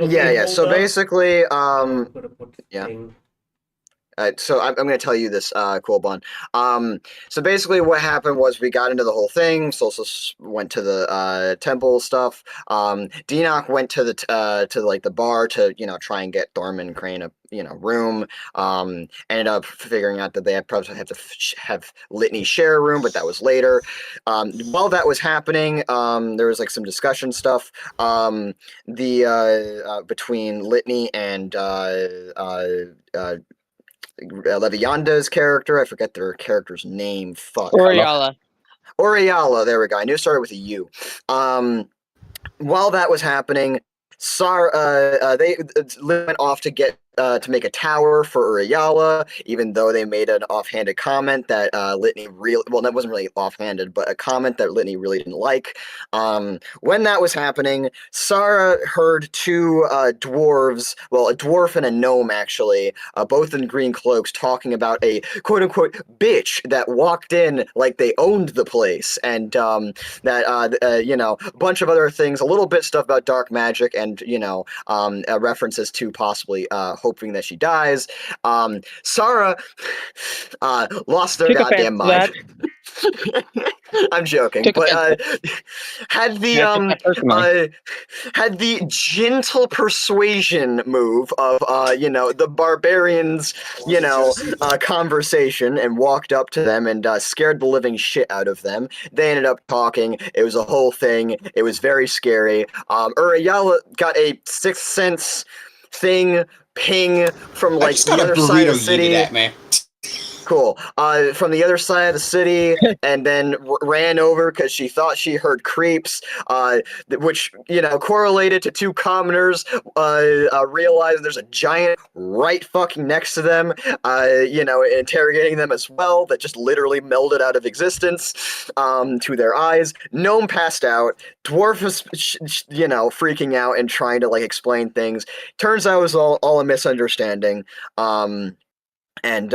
Okay, Yeah. hold So up. basically, I'm gonna put the yeah. thing. So I'm going to tell you this, cool bun. So basically, what happened was we got into the whole thing. Solstice went to the temple stuff. Deanoch went to to like the bar to try and get Thorman Crane a room. Ended up figuring out that they probably have to have Litney share a room, but that was later. While that was happening, there was like some discussion stuff. The between Litney and Levianda's character. I forget their character's name. Fuck. Oriala. Oriala. There we go. I knew it started with a U. While that was happening, they went off to get to make a tower for Uriala, even though they made an offhanded comment that Litney really that wasn't really offhanded, but a comment that Litney really didn't like. When that was happening, Sara heard two dwarves, well, a dwarf and a gnome actually, both in green cloaks, talking about a quote unquote bitch that walked in like they owned the place, and that a bunch of other things, a little bit stuff about dark magic, and references to possibly hoping that she dies. Sara lost their Took offense goddamn to mind. that. I'm joking, Took but offense to had the that. I took that personally. had the gentle persuasion move of the barbarians conversation, and walked up to them and scared the living shit out of them. They ended up talking. It was a whole thing. It was very scary. Urayala got a sixth sense thing ping from I like just the got a other side of burrito the city. yeeted at me. Cool. From the other side of the city, and then ran over because she thought she heard creeps, which correlated to two commoners. Realized there's a giant right fucking next to them. Interrogating them as well. That just literally melded out of existence to their eyes. Gnome passed out. Dwarf was, freaking out and trying to like explain things. Turns out it was all a misunderstanding. And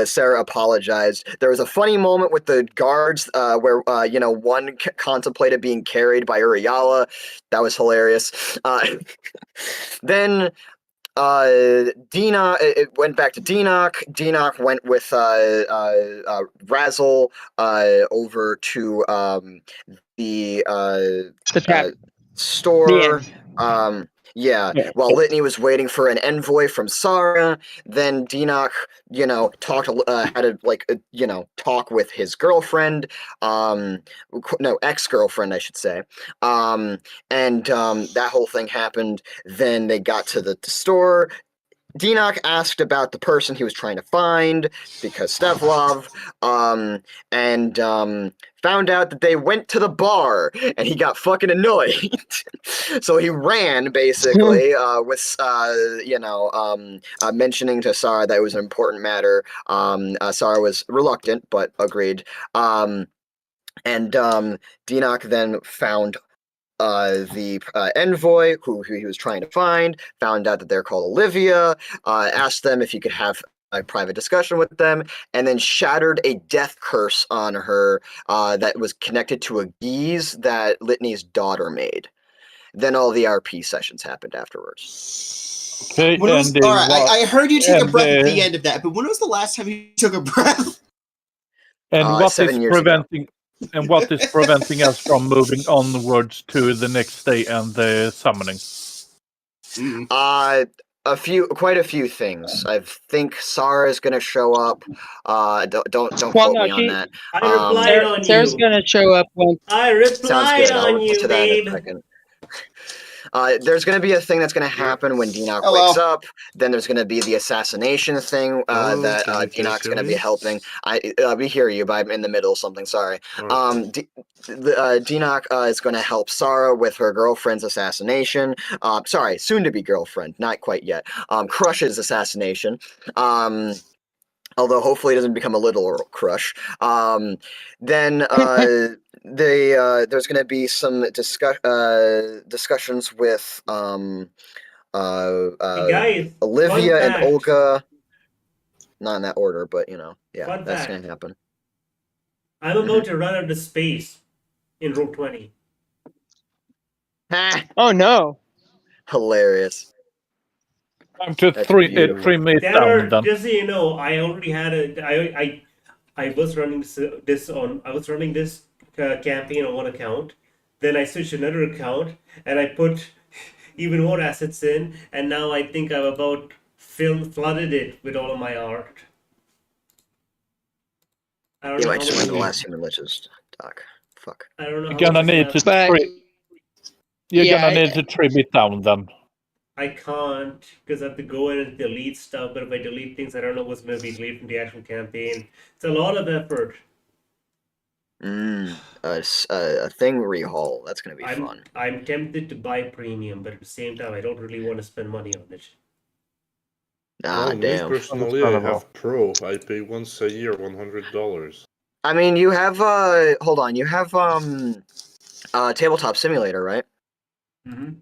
Sarah apologized. There was a funny moment with the guards where one contemplated being carried by Uriala. That was hilarious. Then it went back to Deanoch. Deanoch went with Razzle over to the The store. end. Yeah, Yeah. while Litney was waiting for an envoy from Sara, then Deanoch, talked, had a talk with his girlfriend, no, ex-girlfriend, I should say, and that whole thing happened. Then they got to the store. Deanoch asked about the person he was trying to find because Stevlov, and found out that they went to the bar, and he got fucking annoyed. So he ran basically with mentioning to Sara that it was an important matter. Sara was reluctant but agreed. And Deanoch then found the envoy who he was trying to find, found out that they're called Olivia, asked them if he could have a private discussion with them, and then shattered a death curse on her that was connected to a geese that Litney's daughter made. Then all the RP sessions happened afterwards. Okay, All right, I heard you take a breath at the end of that, but when was the last time you took a breath? And what 7 is years ago. preventing us from moving onwards to the next day and the summoning? Quite a few things. I think Sara is going to show up. Don't Well, quote no, me on that. I replied on Sarah's you. gonna show up when. I Sounds replied good. I'll on get you, to that in babe. a second. There's going to be a thing that's going to happen when Deanoch Hello. wakes up. Then there's going to be the assassination thing that Deanoch's going to be helping. We hear you, but I'm in the middle of something. Sorry. Deanoch is going to help Sara with her girlfriend's assassination. Sorry, soon-to-be girlfriend, not quite yet. Crush's assassination. Although hopefully it doesn't become a little crush. Then there's going to be some discussions with Guys, Olivia and fact. Olga. Not in that order, but yeah, Fun that's fact. going to happen. I'm about to run out of space in row 20. Oh no! Hilarious. Time to That's trim beautiful. it down then. Just so you know, I already had I was running this campaign on one account. Then I switched to another account and I put even more assets in, and now I think I've about flooded it with all of my art. I don't You know might how just win the much. last human liches, Doc. Fuck. I don't know. You're How gonna much need is to left. But You're yeah, gonna need to trim it down then. I can't because I have to go in and delete stuff. But if I delete things, I don't know what's going to be deleted from the actual campaign. It's a lot of effort. A thing rehaul. That's gonna be fun. I'm tempted to buy premium, but at the same time, I don't really want to spend money on it. Ah, Me damn. personally, I have Pro. I pay once a year $100. I mean, you have hold on. You have Tabletop Simulator, right? Mm-hmm.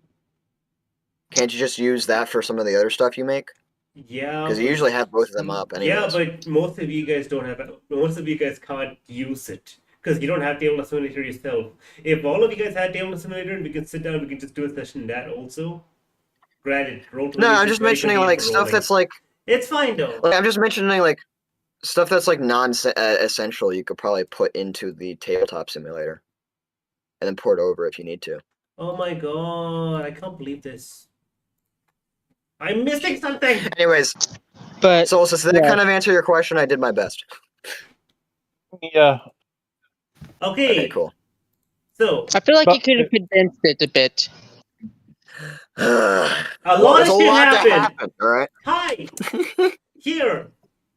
Can't you just use that for some of the other stuff you make? Yeah, Because you usually have both of them up. Anyways. Yeah, but most of you guys don't have. Most of you guys can't use it because you don't have Tabletop Simulator yourself. If all of you guys had Tabletop Simulator and we can sit down, we can just do a session in that also. Granted, roll. No, I'm just mentioning like stuff that's like. It's fine though. Like, I'm just mentioning like stuff that's like non-essential. You could probably put into the Tabletop Simulator, and then port over if you need to. Oh my god! I can't believe this. I'm missing something. Anyways, but Solstice, did that yeah. kind of answer your question? I did my best. Yeah. Okay, cool. so I feel like But- you could have condensed it a bit. a lot of shit happened. All right. Hi, here.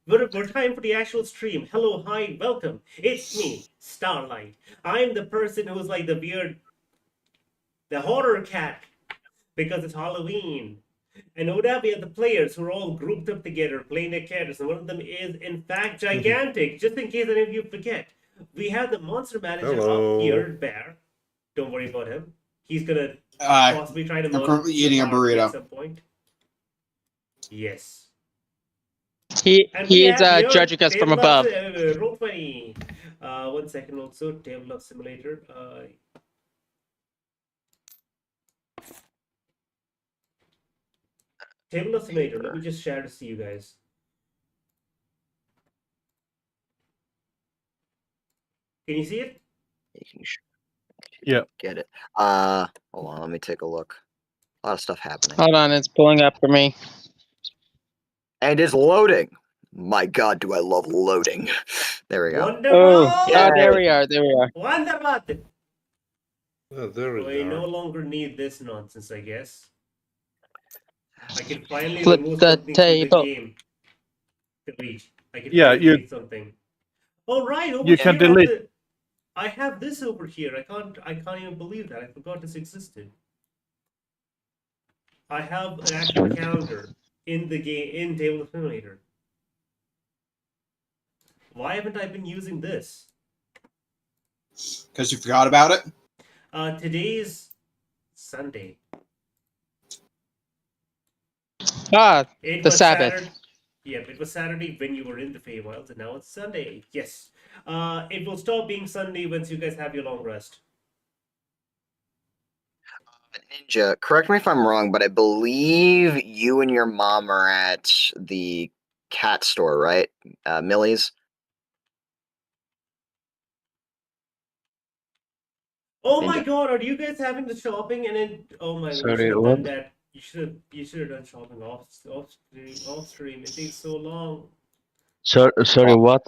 We're time for the actual stream. Hello, hi, welcome. It's me, Starlight. I'm the person who's like the horror cat, because it's Halloween. And over there we have the players who are all grouped up together playing their characters, and one of them is in fact gigantic. Just in case any of you forget, we have the monster manager Hello. up here, Bear. Don't worry about him. He's gonna possibly try to I'm currently eating a burrito. at some point. Yes. He And we is have here judging us from above. Roll 20. 1 second also. Tabletop Simulator. Tabletop Simulator. Let me just share to see you guys. Can you see it? You can Yeah. get it. Hold on. Let me take a look. A lot of stuff happening. Hold on, it's pulling up for me. And it's loading. My God, do I love loading. There we go. Wonderful! Oh, Yeah. there we are. There we are. Wonderful! Yeah, there We we no are. longer need this nonsense, I guess. I can finally Flip remove the something table. from the game. Delete. I can Yeah, finally you- delete something. Oh right, over You here can delete- I have this over here. I can't even believe that. I forgot this existed. I have an actual calendar in the game in Tabletop Simulator. Why haven't I been using this? Because you forgot about it? Today's Sunday. Ah, It The was Sabbath. Saturday. Yep, it was Saturday when you were in the Feywilds, and now it's Sunday. Yes. It will stop being Sunday once you guys have your long rest. Ninja, correct me if I'm wrong, but I believe you and your mom are at the cat store, right? Millie's. Oh my Ninja. god, are you guys having the shopping and then oh my god, you Sorry, should have what? done that. You should have done shopping off stream. It takes so long. sorry, what?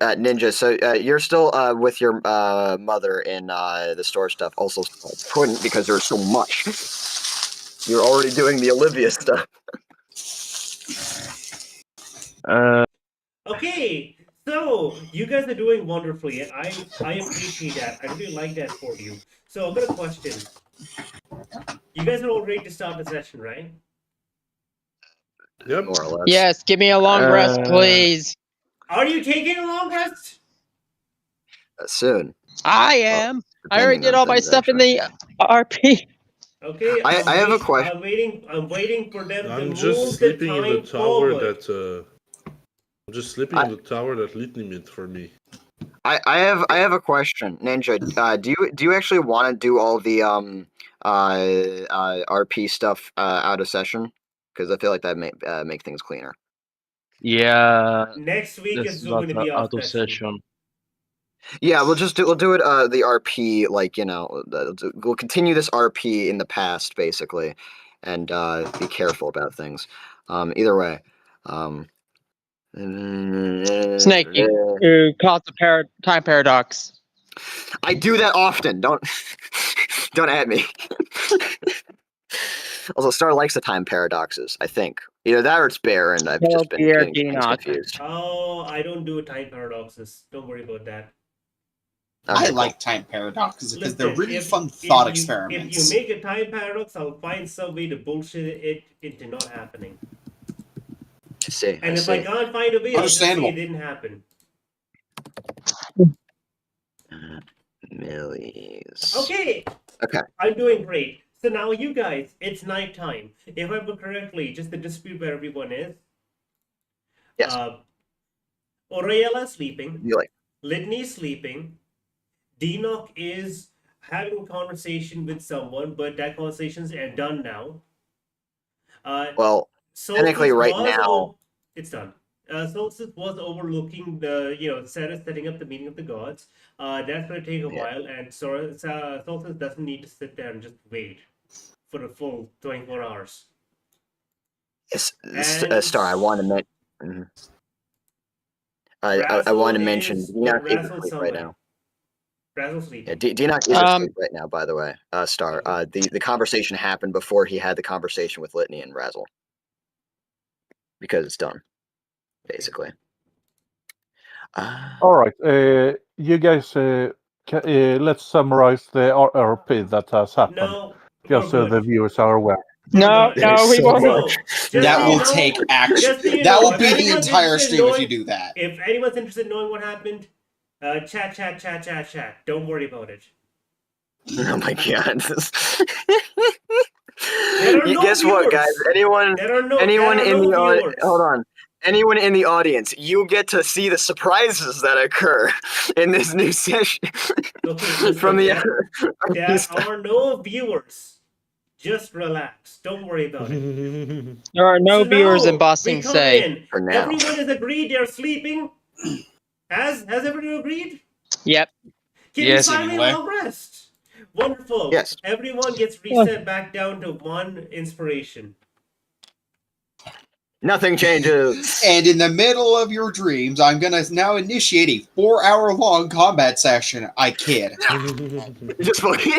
Ninja, so you're still with your mother in the store stuff. Also, couldn't because there's so much. You're already doing the Olivia stuff. Okay, so you guys are doing wonderfully, and I appreciate that. I really like that for you. So I've got a question. You guys are all ready to start the session, right? Yep. More or less. Yes, give me a long rest, please. Are you taking a long rest? Soon. I am. I already depending did on all my things, stuff actually. in the RP. Okay, I have a question. I'm waiting for them to I'm move just the sleeping in time the tower forward. that I'm just sleeping in the tower that Litney made for me. I have a question, Ninja. Do you actually want to do all the RP stuff out of session because I feel like that make things cleaner. Yeah, Next week this is is going to be out off of session. session. Yeah, we'll do it the RP like we'll continue this RP in the past basically, and be careful about things. Either way, Snake, you caught the time paradox. I do that often. Don't at me. Also, Star likes the time paradoxes. I think either that or it's Bear, and I've just been Bear, getting things Enoch. confused. Oh, I don't do time paradoxes. Don't worry about that. Okay, I cool. like time paradoxes because they're Listen, really if- fun thought If experiments. you make a time paradox, I'll find some way to bullshit it into not happening. I see. And I if I see. can't find a way, I'll just say Understandable. it didn't happen. Millies. Okay. Okay. I'm doing great. So now you guys, it's nighttime. If I remember correctly, just to dispute where everyone is. Yes. Oriella sleeping. You like? Litney sleeping. Denoch is having a conversation with someone, but that conversation's done now. Well, Solstice technically right was now- it's done. Solstice was overlooking the, setting up the meeting of the gods. That's going to take a while, and Solstice doesn't need to sit there and just wait for the full 24 hours. And Star, I want to mention. I want to mention is Denoch with is Razzle asleep somewhere. right now. Razzle sleeping. Yeah, Denoch is asleep right now. By the way, Star. The conversation happened before he had the conversation with Litney and Razzle because it's done, basically. All right, you guys, let's summarize the RP that has happened, No, just so we're the good. viewers are aware. No, we won't. So, just That so will you know- take action. just so you That know, will if be the anyone's entire interested in stream if knowing- you do that. If anyone's interested in knowing what happened, chat. Don't worry about it. Oh my god. There are no Guess what, guys? viewers. Anyone in the audience, viewers. hold on. Anyone in the audience, you get to see the surprises that occur in this new session. Okay, listen, From the there are no viewers. Just relax. Don't worry about it. There are no So viewers now, in Boston we come say. in. For now. Everyone has agreed they're sleeping. Has everyone agreed? Yep. Can Yes, we finally anyway. long rest? Wonderful. Yes. Everyone gets reset back down to 1 inspiration. Nothing changes. And in the middle of your dreams, I'm gonna now initiate a 4-hour-long combat session. I kid. Just fucking.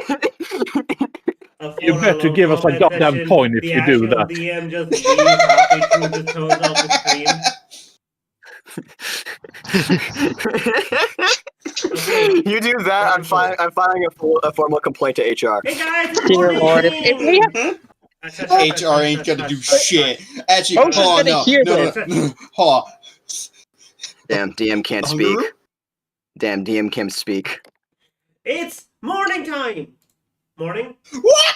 You better give us a goddamn coin if the you do actual that. DM just leaves halfway through, just turns off the stream. Okay. You do that, I'm filing a formal complaint to HR. Hey guys, it's Dear morning. Lord, if we have HR ain't gonna do shit. Actually, Ocean's hold on, gonna hear no. Hold on. Damn, DM can't speak. Damn, DM can't speak. It's morning time. Morning. What?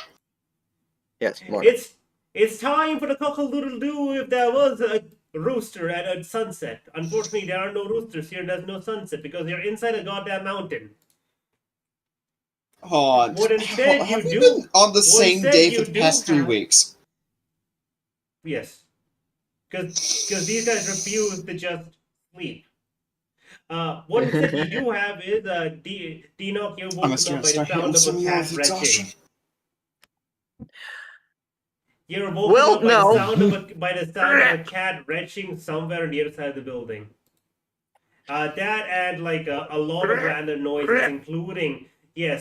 Yes, morning. It's time for the cock-a-doodle-doo if there was a rooster at a sunset. Unfortunately, there are no roosters here and there's no sunset because you're inside a goddamn mountain. Hold on. What instead Have you we do- been on the same instead day you for the do past 3 have- weeks? Yes. Because these guys refuse to just sleep. What instead you do have is Denoch, you're I'm woken gonna up start by the hitting sound of some a of your cat exhaustion. retching. You're woken Well, up by no. the sound of a cat retching somewhere on the other side of the building. That and like a lot of random noises, including you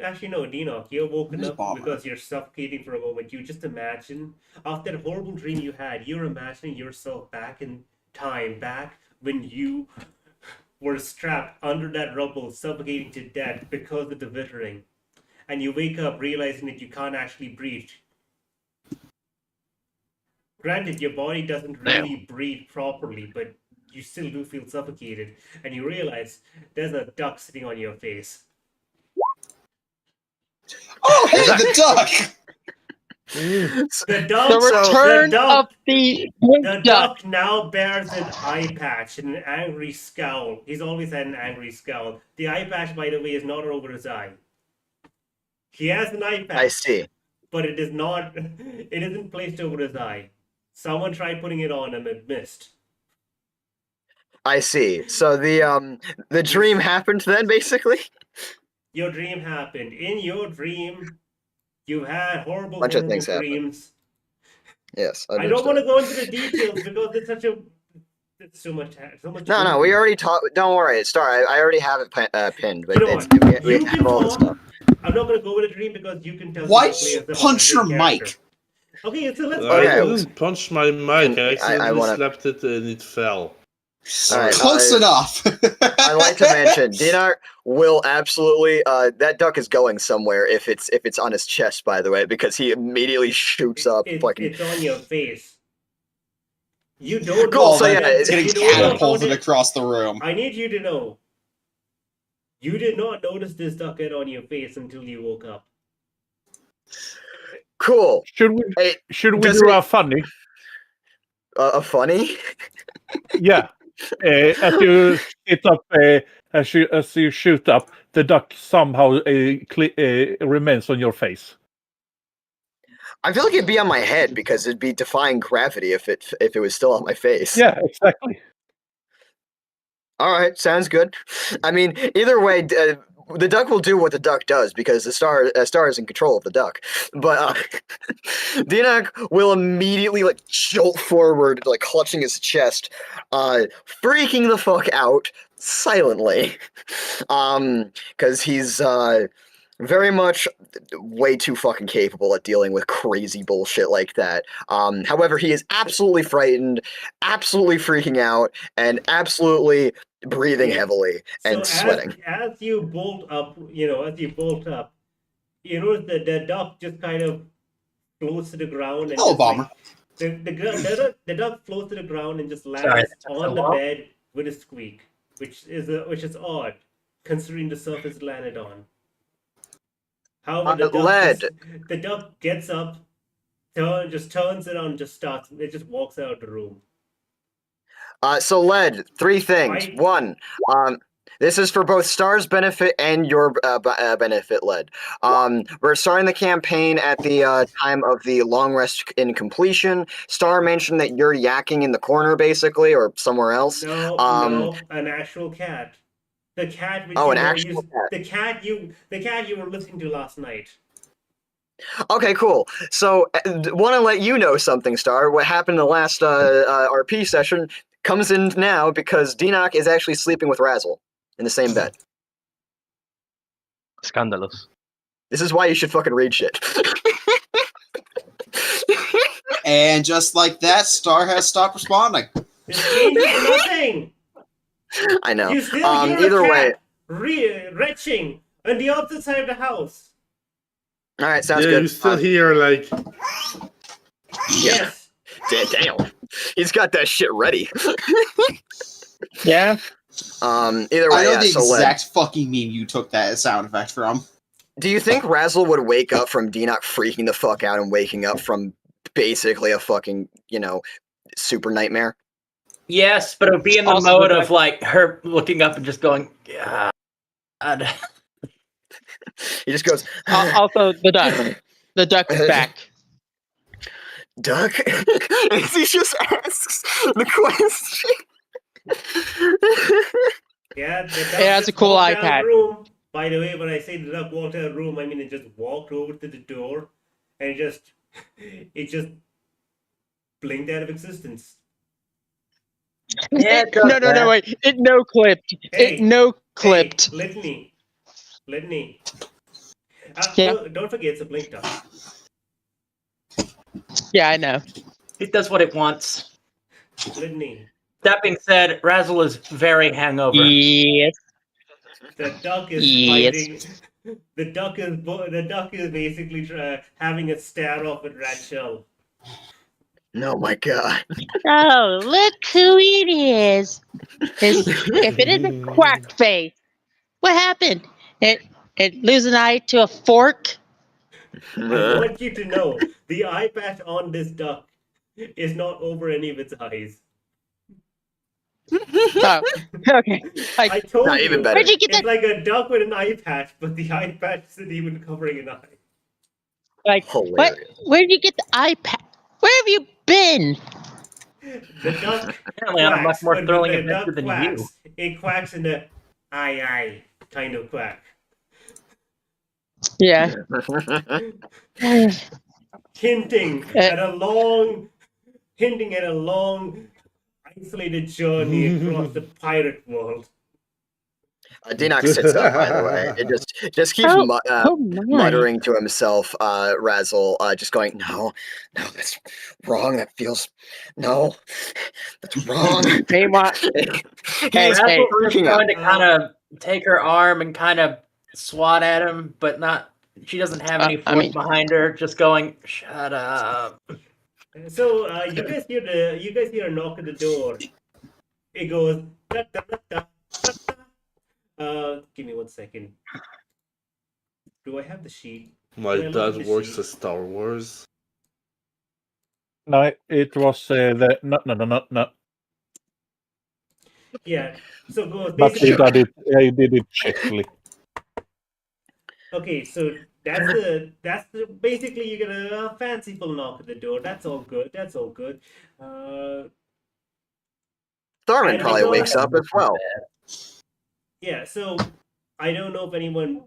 actually no, Denoch, you're woken Where's up Bomber? because you're suffocating for a moment. You just imagine after that horrible dream you had, you're imagining yourself back in time, back when you were strapped under that rubble, suffocating to death because of the withering. And you wake up realizing that you can't actually breathe. Granted, your body doesn't really breathe properly, but you still do feel suffocated. And you realize there's a duck sitting on your face. Oh, hey, the duck! The duck, The return the duck, of the the duck. duck now bears an eye patch and an angry scowl. He's always had an angry scowl. The eye patch, by the way, is not over his eye. He has an eye patch. I see. But it is not. It isn't placed over his eye. Someone tried putting it on and it missed. I see. So the dream happened then, basically. Your dream happened. In your dream, you had horrible, Bunch of horrible things happened. dreams. Yes. I don't want to go into the details because it's such a. It's so much. No, we already talked. Don't worry, Star. I already have it pinned, but You know it's, what? we You have can all this talk. stuff. I'm not going to go with a dream because you can tell. Why the do you players punch about your character. mic? Okay, so let's. Okay. I didn't punch my mic. I accidentally wanna- slapped it and it fell. Alright, Close enough. I'd like to mention, Dinar will absolutely. That duck is going somewhere if it's on his chest. By the way, because he immediately shoots up. It's on your face. You don't. Cool, know so that yeah, it's Getting you don't know catapulted that- across the room. I need you to know. You did not notice this duck head on your face until you woke up. Cool. Should we Hey, does do it- a funny? a funny. Yeah. As you hit up, as you shoot up, the duck somehow remains on your face. I feel like it'd be on my head because it'd be defying gravity if it was still on my face. Yeah, exactly. All right, sounds good. I mean, either way, the duck will do what the duck does because the star is in control of the duck. But Dinak will immediately like jolt forward, like clutching his chest, freaking the fuck out silently, because he's very much way too fucking capable at dealing with crazy bullshit like that. However, he is absolutely frightened, absolutely freaking out, and absolutely breathing heavily and sweating. As you bolt up, you notice the duck just kind of floats to the ground and Oh, just, bomber. like, the duck floats to the ground and just lands Sorry, on the bed with a squeak, which is odd considering the surface it landed on. However, the duck gets up, turns around, it just walks out of the room. So Led, three things. Right. One, this is for both Star's benefit and your benefit, Led. We're starting the campaign at the time of the long rest in completion. Star mentioned that you're yakking in the corner, basically, or somewhere else. No, an actual cat. The cat which the cat you were listening to last night. Okay, cool. So, want to let you know something, Star. What happened in the last RP session comes in now because Dinak is actually sleeping with Razzle in the same bed. Scandalous. This is why you should fucking read shit. And just like that, Star has stopped responding. This changes nothing. I know. You still hear either a way, cat retching on the opposite side of the house. all right, sounds Yeah, good. you still hear like Yes. Damn, he's got that shit ready. Yeah. Either way, I know yeah. the So, Led, exact fucking meme you took that sound effect from. do you think Razzle would wake up from Dinak freaking the fuck out and waking up from basically a fucking, super nightmare? Yes, but it would be in the Also, mode the of like her looking up and just going, God. He just goes, Also, the duck. The duck is back. Duck? And he just asks the question. Yeah, the duck Yeah, it's just a cool walked out of iPad. the room. By the way, when I say the duck walked out of the room, I mean it just walked over to the door and it just blinked out of existence. Yeah, it does No, that. wait. It no clipped. Hey, It no clipped. Hey, Litney. Yeah. Don't forget it's a blink duck. Yeah, I know. It does what it wants. Litney. That being said, Razzle is very hangover. Yes. The duck is Yes. fighting. The duck is basically having a stare off at Razzle. Oh my god. Oh, look who it is. If it isn't Quackface, what happened? It lose an eye to a fork? I want you to know the eye patch on this duck is not over any of its eyes. Oh, okay. I told Not you. even better. Where'd you get It's that? like a duck with an eye patch, but the eye patch isn't even covering an eye. Like, what? Hilarious. Where'd you get the iPad? Where have you been? The duck Apparently on a much quacks, more but thrilling the adventure duck than quacks. you. It quacks in the aye kind of quack. Yeah. Hinting at a long isolated journey across the pirate world. Dinox sits up, by the way. It just keeps Oh, oh my. muttering to himself, Razzle, just going, no, that's wrong. That feels, no, that's wrong. Meanwhile, He's hey. Razzle's just freaking out. going to kind of take her arm and kind of swat at him, but not. She doesn't have any I force mean- behind her. Just going, shut up. So you guys hear a knock at the door. It goes. Da, da, da, da, da, da. Give me 1 second. Do I have the sheet? My Yeah, look at dad the works sheet. at Star Wars. No, it was the no. Yeah. So it goes But basically. I did it checkly. Okay, so that's the basically you get a fanciful knock at the door. That's all good. That's all good. Thurman And probably because- wakes up as well. Yeah. So I don't know if anyone.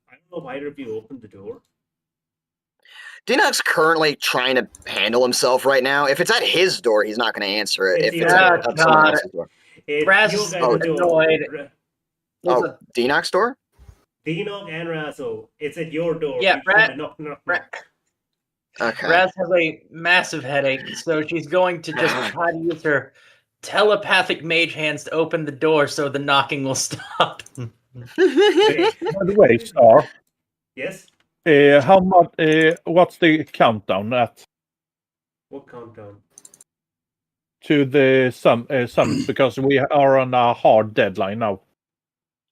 I don't know if either of you opened the door. Dinox currently trying to handle himself right now. If it's at his door, he's not going to answer it. It's If it's either- at someone God. else's door. It's Raz your is guys' Oh, door. annoyed. There's Oh, Dinox door? Dinoc and Razzle. It's at your door. Yeah, You come to knock, knock, Ra- knock. Okay. Raz has a massive headache, so she's going to just try to use her telepathic mage hands to open the door so the knocking will stop. By the way, Star, Yes. how much? What's the countdown at What countdown? to the summit? Because we are on a hard deadline now.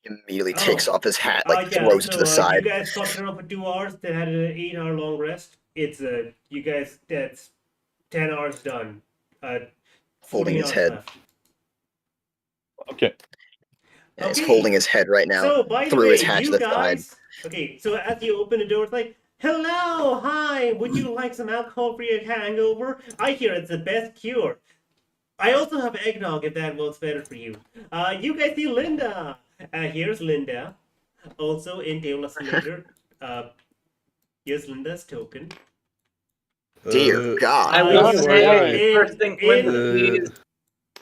Immediately Oh. takes off his hat, like Yeah, throws it to the You side. guys fucked around for 2 hours. Then had an 8-hour long rest. It's you guys. That's 10 hours done. Holding 14 his hours head. left. Okay. Yeah, he's Okay. holding his head right now. So by the threw way, his hat to you the guys. Okay, so as you open the door, it's like, hello, hi. Would you like some alcohol for your hangover? I hear it's the best cure. I also have eggnog if that works better for you. You guys see Linda. Here's Linda. Also in Table Simulator. Here's Linda's token. Dear God. I will Uh, say, in- first thing, in- Linda, please.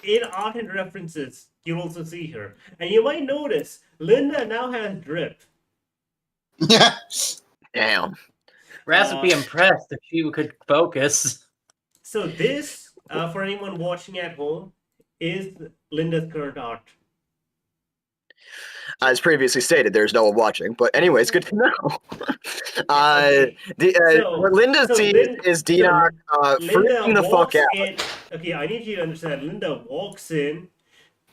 In art and references, you'll also see her. And you might notice, Linda now has drip. Yeah. Damn. Raz would be impressed if she could focus. So this, for anyone watching at home, is Linda's current art. As previously stated, there's no one watching. But anyways, good to know. What Linda so sees Lin- is Dinoc freaking the fuck walks out. in. Okay, I need you to understand. Linda walks in,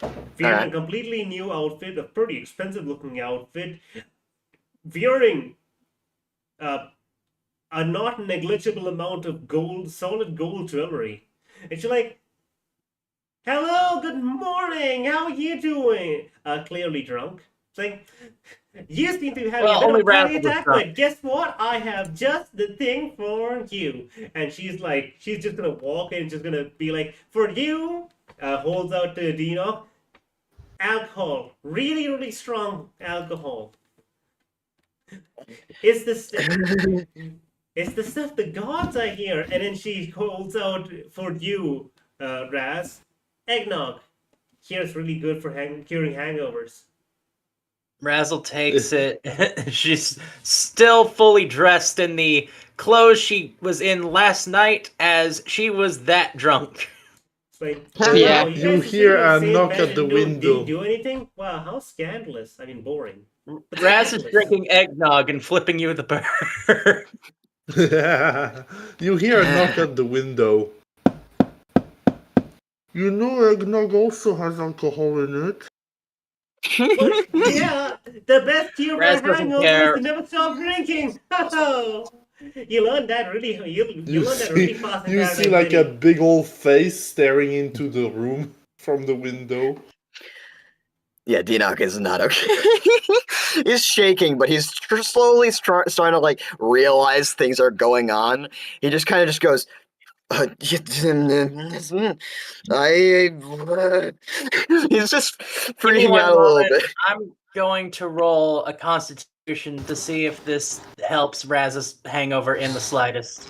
wearing Alright. a completely new outfit, a pretty expensive looking outfit, wearing a not negligible amount of gold, solid gold jewelry. And she's like, hello, good morning, how are you doing? Clearly drunk. It's like, you seem to be having Well, a only bit of a panic Razzle was attack, drunk. but guess what? I have just the thing for you. And she's like, she's just gonna walk in, just gonna be like, for you, holds out to Dino, alcohol, really, really strong alcohol. It's the it's the stuff the gods are here. And then she holds out for you, Raz, eggnog. Here's really good for curing hangovers. Razzle takes it. She's still fully dressed in the clothes she was in last night, as she was that drunk. It's like, Yeah. wow, You guys hear sleep in the a same knock bed at and the window. Didn't do anything? Wow, how scandalous. I mean, boring. But Raz is scandalous. drinking eggnog and flipping you the bird. You hear a knock at the window. You know eggnog also has alcohol in it. Well, yeah, the best cure Raz for doesn't hangovers care. is to never stop drinking. Oh, you learned that really. You You learned that really see, fast. in you Paradise see like City. a big old face staring into the room from the window. Yeah, Dinok is not okay. He's shaking, but he's slowly starting to like realize things are going on. He just kind of just goes, I. He's just Give me freaking one out a little moment. bit. I'm going to roll a Constitution to see if this helps Raz's hangover in the slightest.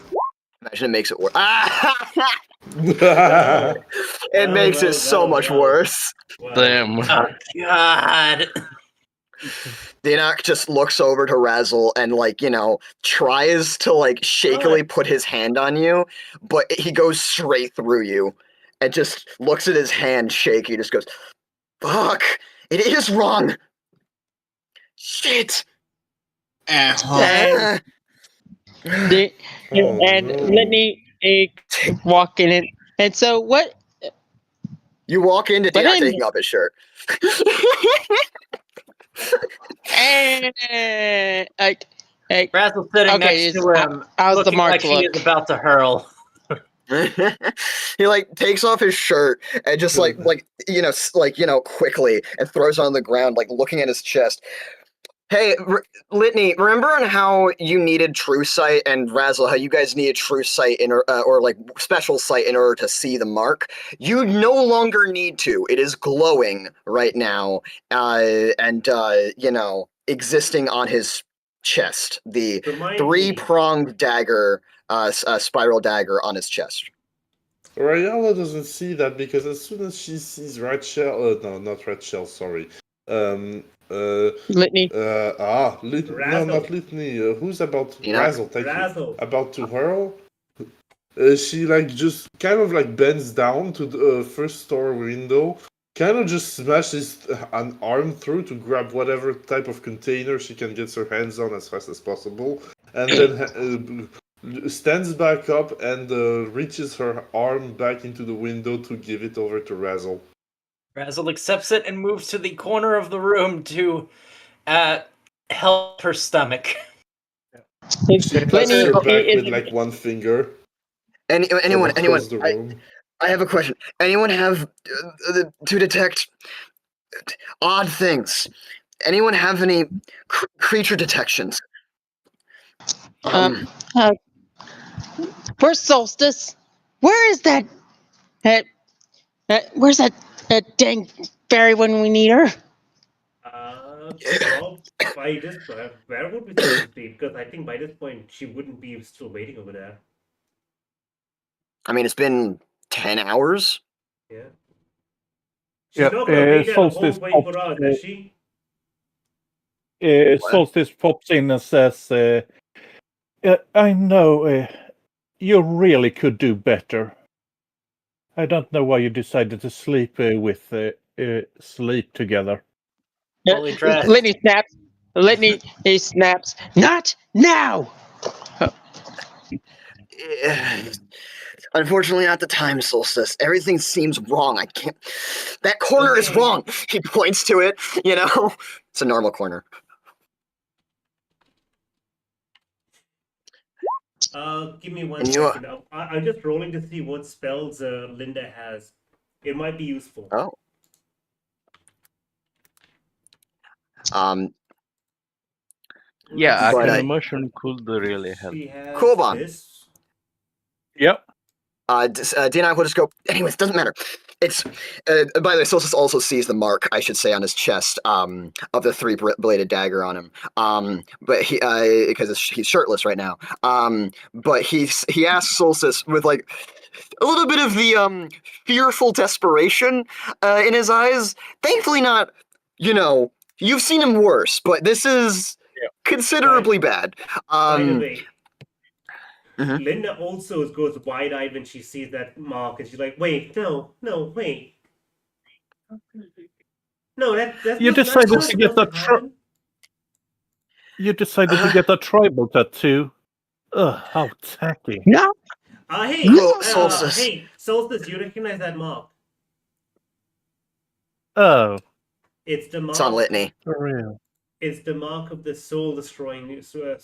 Imagine it makes it worse. It Well, makes it well, so well, much well. worse. Well, Damn. Oh God! Dinok just looks over to Razzle and, like, you know, tries to, like, shakily put his hand on you, but he goes straight through you and just looks at his hand shaky, just goes, fuck, it is wrong. Shit. Uh-huh. And Litney walk in it. And so what? You walk into But Dinok then- taking off his shirt. Razzle's sitting Okay, next to him, how's the looking mark like she look? is about to hurl. He like takes off his shirt and just like quickly and throws it on the ground, like looking at his chest. Hey, Litney, remember on how you needed true sight, and Razzle, how you guys needed true sight or like special sight in order to see the mark? You no longer need to. It is glowing right now, and existing on his chest. The remind me. three-pronged dagger, spiral dagger on his chest. Rayala doesn't see that because as soon as she sees Red Shell, no, not Red Shell, sorry. Litney. No, Razzle. not Litney. Who's about to... You know? Razzle, thank Razzle. you. About to hurl. She like just kind of like bends down to the first store window, kind of just smashes an arm through to grab whatever type of container she can get her hands on as fast as possible, and then stands back up and reaches her arm back into the window to give it over to Razzle. Razzle accepts it and moves to the corner of the room to help her stomach. She pats her back with like one finger. Anyone, across the room. I have a question. Anyone have to detect odd things? Anyone have any creature detections? Where's Solstice? Where is that? Where's that dang fairy when we need her? Well, by this point, where would we supposed to be? Because I think by this point she wouldn't be still waiting over there. I mean, it's been 10 hours. Yeah. She's Yeah, not gonna wait there the whole Solstice 24 hours, is she? Solstice pops in and says, I know you really could do better. I don't know why you decided to sleep sleep together. Fully dressed. Litney snaps. He snaps. Not now. Unfortunately, not the time, Solstice. Everything seems wrong. I can't. That corner is wrong. He points to it. You know, it's a normal corner. Give me one second. I'm just rolling to see what spells Linda has. It might be useful. Oh. Yeah, But, Arcane Immersion could really help. She has Cool bomb. this. Yep. Dinok will just go. Anyways, doesn't matter. It's by the way, Solstice also sees the mark, I should say, on his chest of the three-bladed dagger on him. But he because he's shirtless right now. But he asks Solstice with like a little bit of the fearful desperation in his eyes. Thankfully, not. You know, you've seen him worse, but this is considerably bad. By the way, Mhm. Linda also goes wide-eyed when she sees that mark, and she's like, "Wait, no, wait, no, that's You not- decided that's to not get supposed that to happen." You decided to get a tribal tattoo. Ugh, how tacky. No. Hey, Solstice. Hey, Solstice, you recognize that mark? Oh, It's the mark. It's on Litney. for real. It's the mark of the soul-destroying sword.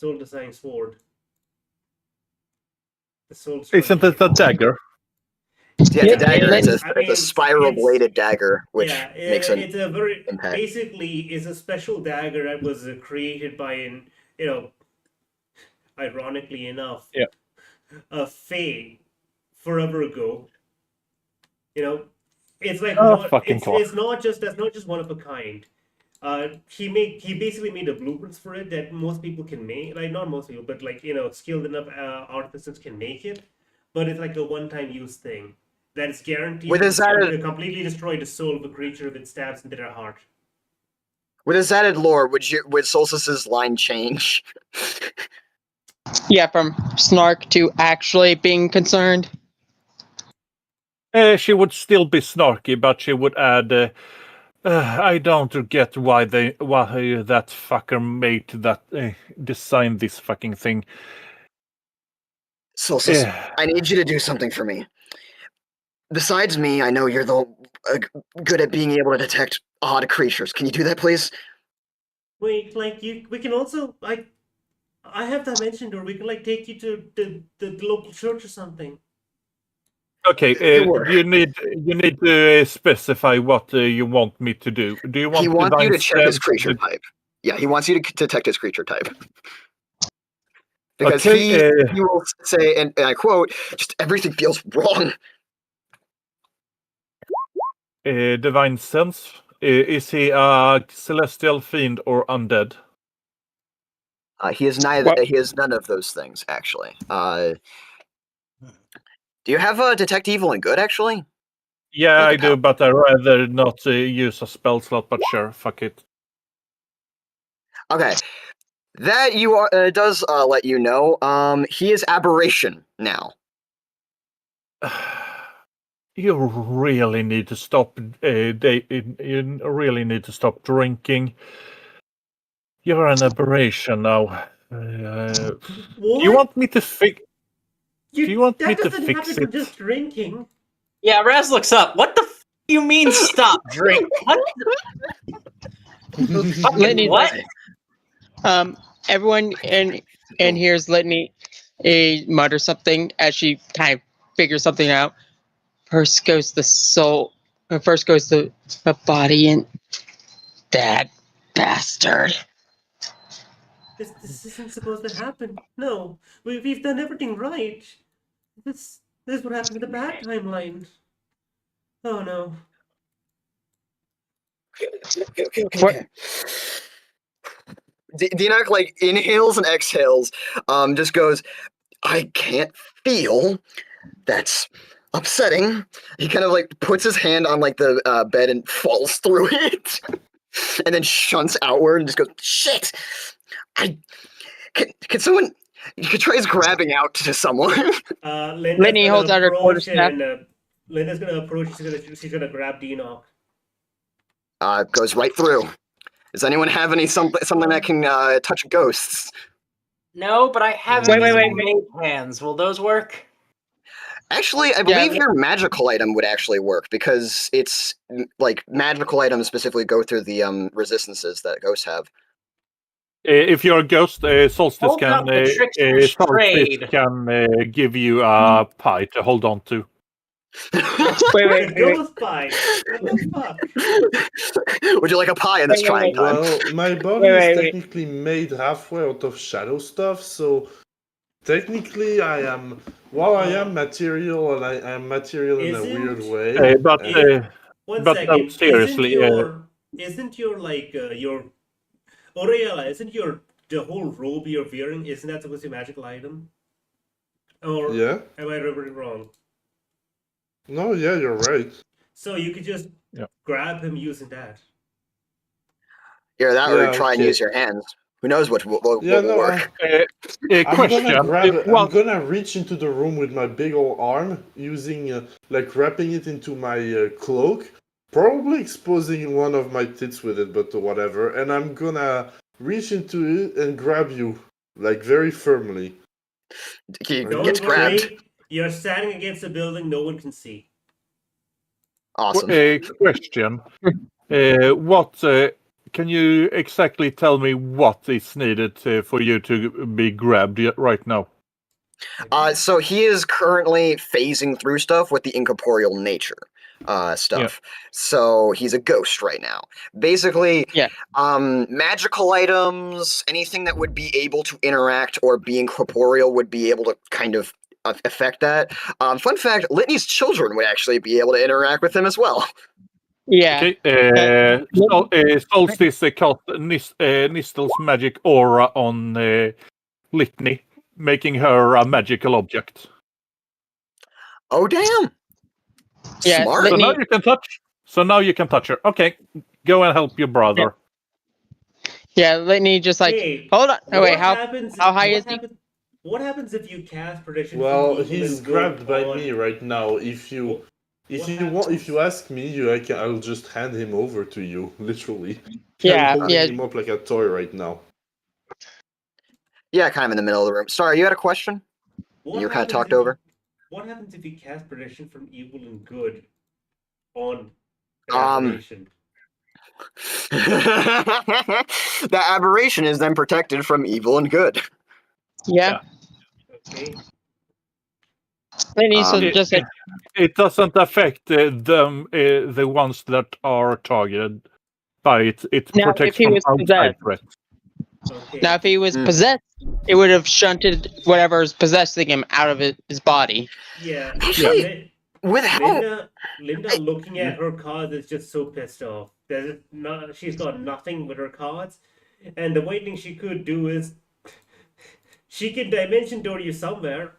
The soul-destroying. Isn't it a dagger? Yeah, it's a dagger. It's I mean, a spiral it's- bladed dagger, which yeah, makes an it's a very impact. basically it's a special dagger that was created by ironically enough, Yeah. a Fae forever ago. It's like fucking clock. it's not just that's not just one of a kind. He basically made the blueprints for it that most people can make. Like not most people, but like skilled enough artisans can make it. But it's like a one-time use thing that is guaranteed to completely destroy the soul of a creature if it stabs into their heart. With his added lore, would Solstice's line change? Yeah, from snark to actually being concerned. She would still be snarky, but she would add, I don't get why that fucker made that designed this fucking thing. Solstice, I need you to do something for me. Besides me, I know you're good at being able to detect odd creatures. Can you do that, please? Wait, we can also I have dimension door. We can take you to the local church or something. Okay, you need to specify what you want me to do. Do you want? He wants you to check his creature type. Yeah, he wants you to detect his creature type. Because he will say, and I quote, "Just everything feels wrong." Divine sense. Is he a celestial fiend or undead? He is neither. He is none of those things, actually. Do you have detect evil and good, actually? Yeah, I do, but I'd rather not use a spell slot. But sure, fuck it. Okay, that does let you know. He is aberration now. You really need to stop. You really need to stop drinking. You're an aberration now. You want me to fix? Do you want me to fix it? From just drinking. Yeah, Raz looks up. What the f you mean stop drink? What? Litney, what? Everyone in here's Litney mutter something as she kind of figures something out. First goes the soul. First goes the body, and that bastard. This isn't supposed to happen. No, we've done everything right. This is what happened to the bad timeline. Oh no. Okay. Dinak inhales and exhales. Just goes. I can't feel. That's upsetting. He kind of puts his hand on the bed and falls through it, and then shunts outward and just goes, "Shit! Can someone?" He tries grabbing out to someone. Litney holds out her quarterstaff. Linda's gonna approach. She's gonna grab Enoch. Goes right through. Does anyone have something that can touch ghosts? No, but I have mage hands. Will those work? Actually, I believe your magical item would actually work because it's magical items specifically go through the resistances that ghosts have. If you're a ghost, Solstice can give you a pie to hold on to. Wait. Ghost pie. What the fuck? Would you like a pie in this trying time? Well, my body is technically made halfway out of shadow stuff, so technically I am. While I am material, and I am material in a weird way. But no, seriously, isn't your Oriella? Isn't the whole robe you're wearing? Isn't that supposed to be a magical item? Or am I remembering wrong? No, yeah, you're right. So you could just grab him using that. Yeah, that would try and use your hands. Who knows what will work? I'm gonna reach into the room with my big old arm, using wrapping it into my cloak, probably exposing one of my tits with it, but whatever. And I'm gonna reach into it and grab you, very firmly. He gets grabbed. You're standing against a building no one can see. Awesome. Question. Can you exactly tell me what is needed for you to be grabbed right now? So he is currently phasing through stuff with the incorporeal nature stuff. So he's a ghost right now. Basically, magical items, anything that would be able to interact or be incorporeal would be able to kind of affect that. Fun fact, Litney's children would actually be able to interact with him as well. Yeah. Okay. Solstice cast Nistel's magic aura on Litney, making her a magical object. Oh damn! Yeah, Smart. So now you can touch. So now you can touch her. Okay, go and help your brother. Yeah, Litney just like Hey, hold on. Oh wait, how happens, high what is he? happens, What happens if you cast prediction? Well, from evil he's and good grabbed by on- me right now. If you ask me, I'll just hand him over to you, literally. Yeah, I'm holding him up like a toy right now. Yeah, kind of in the middle of the room. Sorry, you had a question? You were kind of talked over? What happens if you cast prediction from evil and good on aberration? The aberration is then protected from evil and good. Yeah. Okay. Litney, so just like It doesn't affect them, the ones that are targeted by it. It Now, protects if he from was outside possessed. threats. Okay. now if he was possessed, it would have shunted whatever's possessing him out of his body. Yeah. Actually, with how Linda looking at her cards is just so pissed off. She's got nothing with her cards, and the one thing she could do is she can dimension door you somewhere.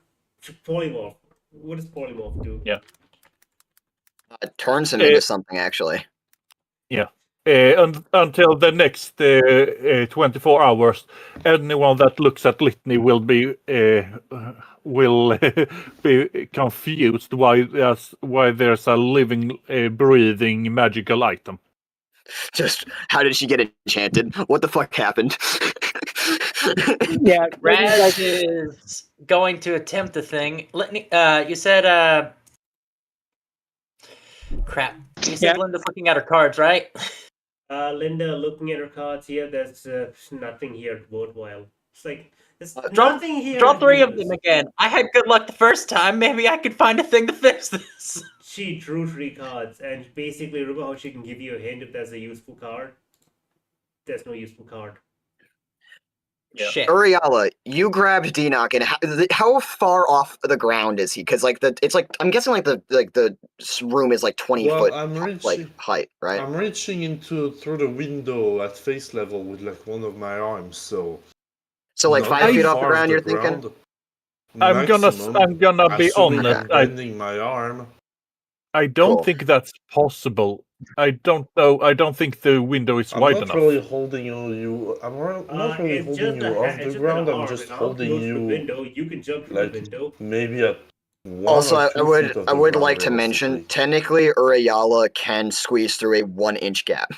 Polymorph. What does polymorph do? Yeah. it turns him into something, actually. Yeah. Until the next 24 hours, anyone that looks at Litney will be be confused why there's a living, breathing magical item. Just, how did she get enchanted? What the fuck happened? Yeah, Raz is going to attempt the thing. Litney, you said, crap. You said Linda's looking at her cards, right? Linda looking at her cards here. There's nothing here worthwhile. It's like there's Draw nothing here. Draw that 3 of matters. them again. I had good luck the first time. Maybe I could find a thing to fix this. She drew 3 cards, and basically, remember how she can give you a hint if there's a useful card? There's no useful card. Shit. Uriala, you grabbed Dinok, and how far off the ground is he? Because it's like I'm guessing the room is like 20 foot height, right? I'm reaching through the window at face level with like one of my arms, so like 5 feet off the ground. You're ground. thinking? I'm gonna be honest. I'm bending my arm. I don't think that's possible. I don't know. I don't think the window is wide enough. I'm not really holding you. I'm not really holding you off the ground. I'm just holding you. Window. You can jump through the window. Maybe at. Also, I would like to mention, technically, Uriala can squeeze through a 1-inch gap.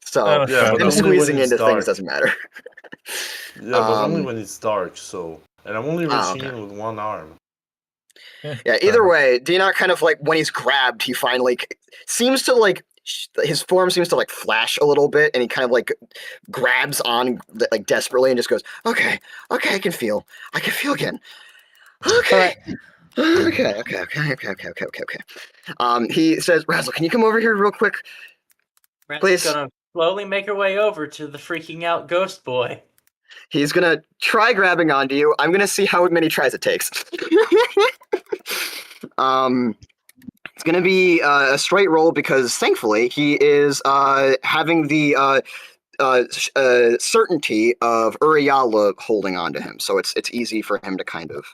So him squeezing into things doesn't matter. Yeah, but only when it's dark. So, and I'm only reaching in with one arm. Yeah, either way, Dinok kind of like, when he's grabbed, he finally seems to his form seems to flash a little bit, and he kind of grabs on desperately and just goes, okay, I can feel again. Okay. Okay. He says, Razzle, can you come over here real quick? Razzle's gonna slowly make her way over to the freaking out ghost boy. He's gonna try grabbing onto you. I'm gonna see how many tries it takes. It's gonna be a straight roll because thankfully he is having the certainty of Uriala holding on to him, so it's easy for him to kind of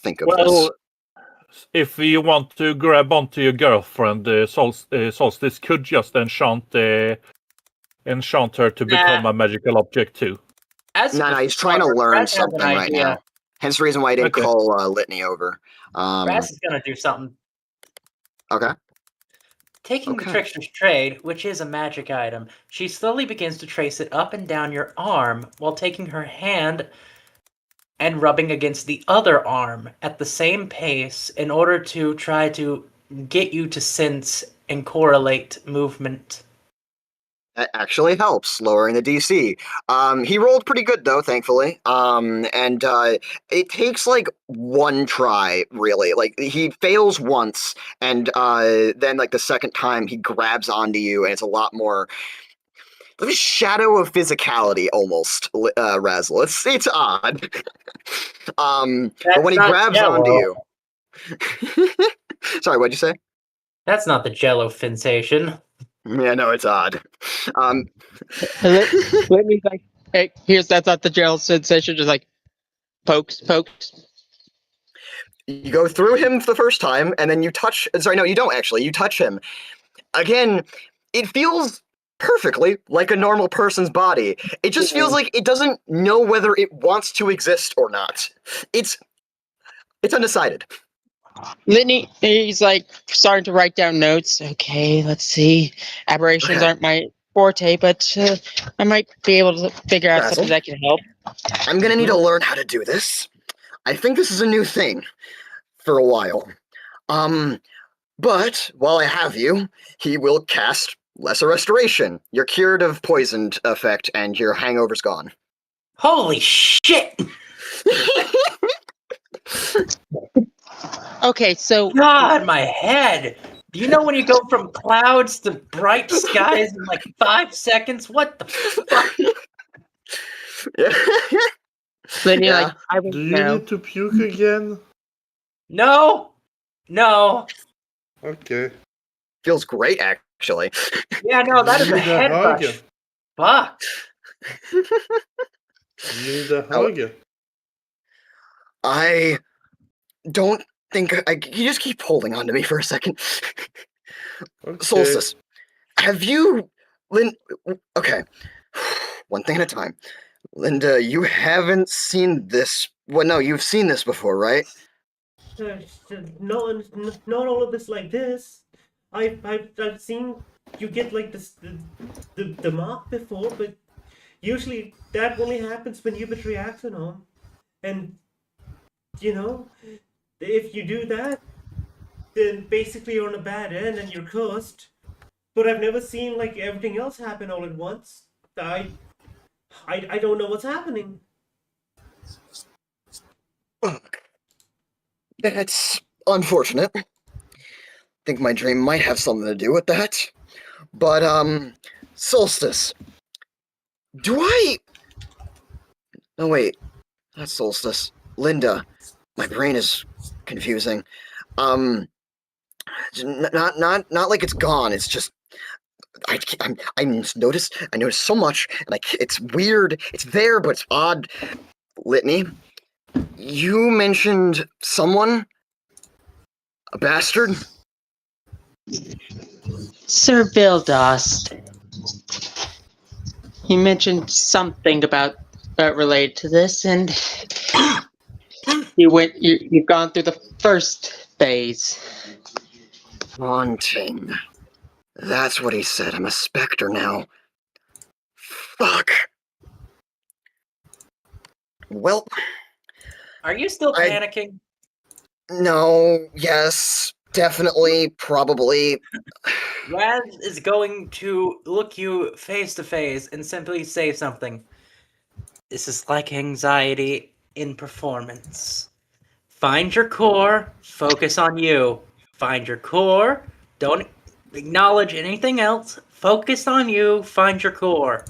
think of this. If you want to grab onto your girlfriend, Solstice could just enchant her to become a magical object too. No, he's trying to learn something right now. Hence the reason why I didn't call Litney over. Raz is gonna do something. Okay. Taking the Trickster's Trade, which is a magic item, she slowly begins to trace it up and down your arm while taking her hand and rubbing against the other arm at the same pace in order to try to get you to sense and correlate movement. That actually helps lowering the DC. He rolled pretty good though, thankfully. It takes like one try, really. Like he fails once, and then like the second time he grabs onto you, and it's a lot more like a shadow of physicality almost. Razzle. It's odd. But when he grabs onto you, sorry, what'd you say? That's not the Jello sensation. Yeah, no, it's odd. Let me like, hey, that's not the gel sensation. Just like pokes. You go through him the first time, and then you touch. Sorry, no, you don't actually. You touch him again. It feels perfectly like a normal person's body. It just feels like it doesn't know whether it wants to exist or not. It's undecided. Litney, he's like starting to write down notes. Okay, let's see. Aberrations Okay. aren't my forte, but I might be able to figure out Razzle? something that can help. I'm gonna need to learn how to do this. I think this is a new thing for a while. But while I have you, he will cast Lesser Restoration, your curative poisoned effect, and your hangover's gone. Holy shit! Okay, so God, my head! Do you know when you go from clouds to bright skies in like 5 seconds? What the fuck? Litney, Yeah. like, I don't Do you know. need to puke again? No! Okay. Feels great, actually. Yeah, no, that is You a need a head hug? rush. Fuck. You need a hug? I don't think you just keep holding on to me for a second. Okay. Solstice, have you, okay, one thing at a time. Linda, you haven't seen this. Well, no, you've seen this before, right? Not all of this like this. I've seen you get like this the mark before, but usually that only happens when you betray Axonom. And you know, if you do that, then basically you're on a bad end and you're cursed. But I've never seen like everything else happen all at once. I don't know what's happening. That's unfortunate. I think my dream might have something to do with that. But, Solstice. No, wait. That's Solstice. Linda. My brain is confusing. Not like it's gone. It's just I noticed so much, and it's weird. It's there, but it's odd. Litney, you mentioned someone, a bastard. Sir Vildost. He mentioned something about related to this, and you've gone through the first phase. Haunting. That's what he said. I'm a specter now. Fuck. Well, Are you still panicking? no, yes, definitely, probably. Raz is going to look you face to face and simply say something. This is like anxiety in performance. Find your core, focus on you. Find your core, don't acknowledge anything else, focus on you, find your core.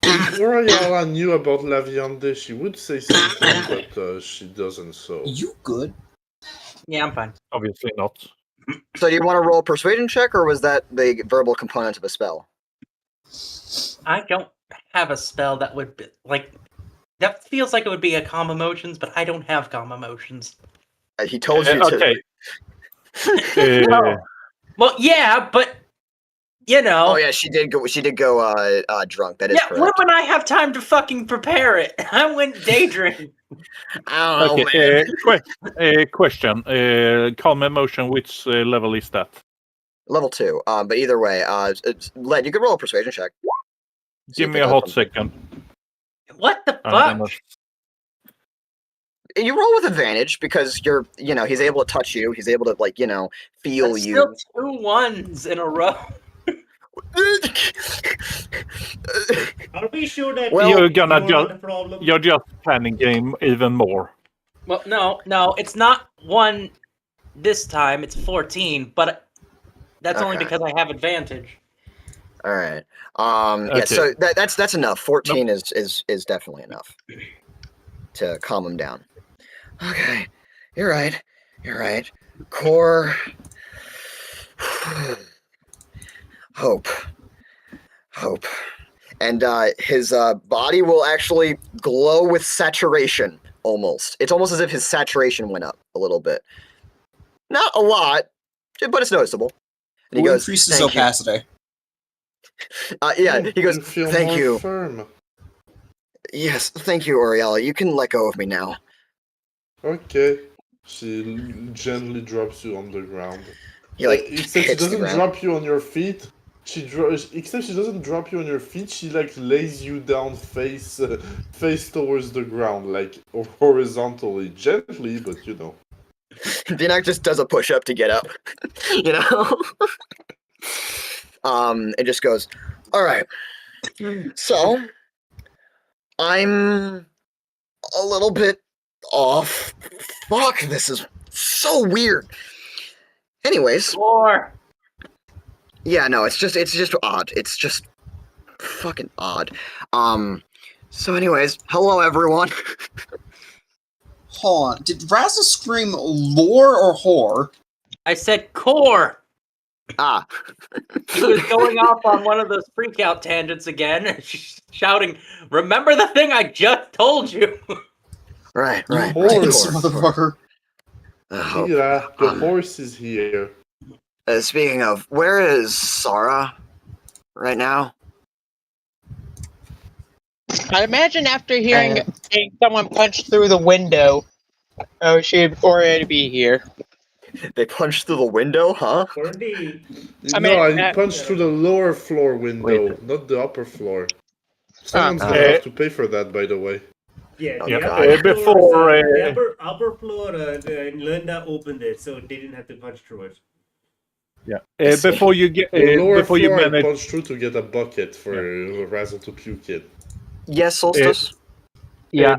If Oriala knew about La Viande, she would say something, but she doesn't, so... You good? Yeah, I'm fine. Obviously not. So do you want to roll a persuasion check, or was that the verbal component of a spell? I don't have a spell that would be, like... That feels like it would be a calm emotions, but I don't have calm emotions. He told you to. Okay. Well, yeah, but... You know. Oh yeah, she did go drunk. That is correct. When would I have time to fucking prepare it? I went daydream. I don't know, man. Question. Calm emotion, which level is that? Level 2. But either way, Len, you could roll a persuasion check. Give me a hot second. What the fuck? You roll with advantage because he's able to touch you. He's able to feel That's you. Still 2 1s in a row. Are we sure that Well, You're you gonna are not just the problem? you're just planning game even more. Well, no, it's not 1 this time. It's 14, but that's only Okay. because I have advantage. All right. Okay. Yeah. So that's enough. 14 is definitely enough to calm him down. Okay. You're right. You're right. Core. Hope. And his body will actually glow with saturation. Almost. It's almost as if his saturation went up a little bit. Not a lot, but it's noticeable. And he Who goes, increases "Thank you." opacity? Yeah, he goes, You feel "Thank more you." firm. Yes, thank you, Oriella. You can let go of me now. Okay. She gently drops you on the ground. He like Except she hits the doesn't ground. drop you on your feet. Except she doesn't drop you on your feet. She like lays you down face towards the ground, like horizontally, gently, but you know. Dinak just does a push-up to get up. You know? It just goes, all right. So, I'm a little bit off. Fuck, this is so weird. Anyways, Or yeah, no, it's just odd. It's just fucking odd. So anyways, hello everyone. Hold on. Did Razzle scream lore or whore? I said core. Ah. He was going off on one of those freakout tangents again, shouting, "Remember the thing I just told you!" Right. This motherfucker. Kira, the horse is here. Speaking of, where is Sarah right now? I imagine after hearing someone punch through the window, she'd already be here. They punched through the window, huh? Already. I punched through the lower floor window, not the upper floor. Someone's gonna have to pay for that, by the way. Yeah, Oh, the God. upper floor, Before, the upper floor, Linda opened it, so they didn't have to punch through it. Yeah. Before you get The lower before you floor, I manage, punched through to get a bucket for Razzle to puke in. Yes, Solstice. Yeah.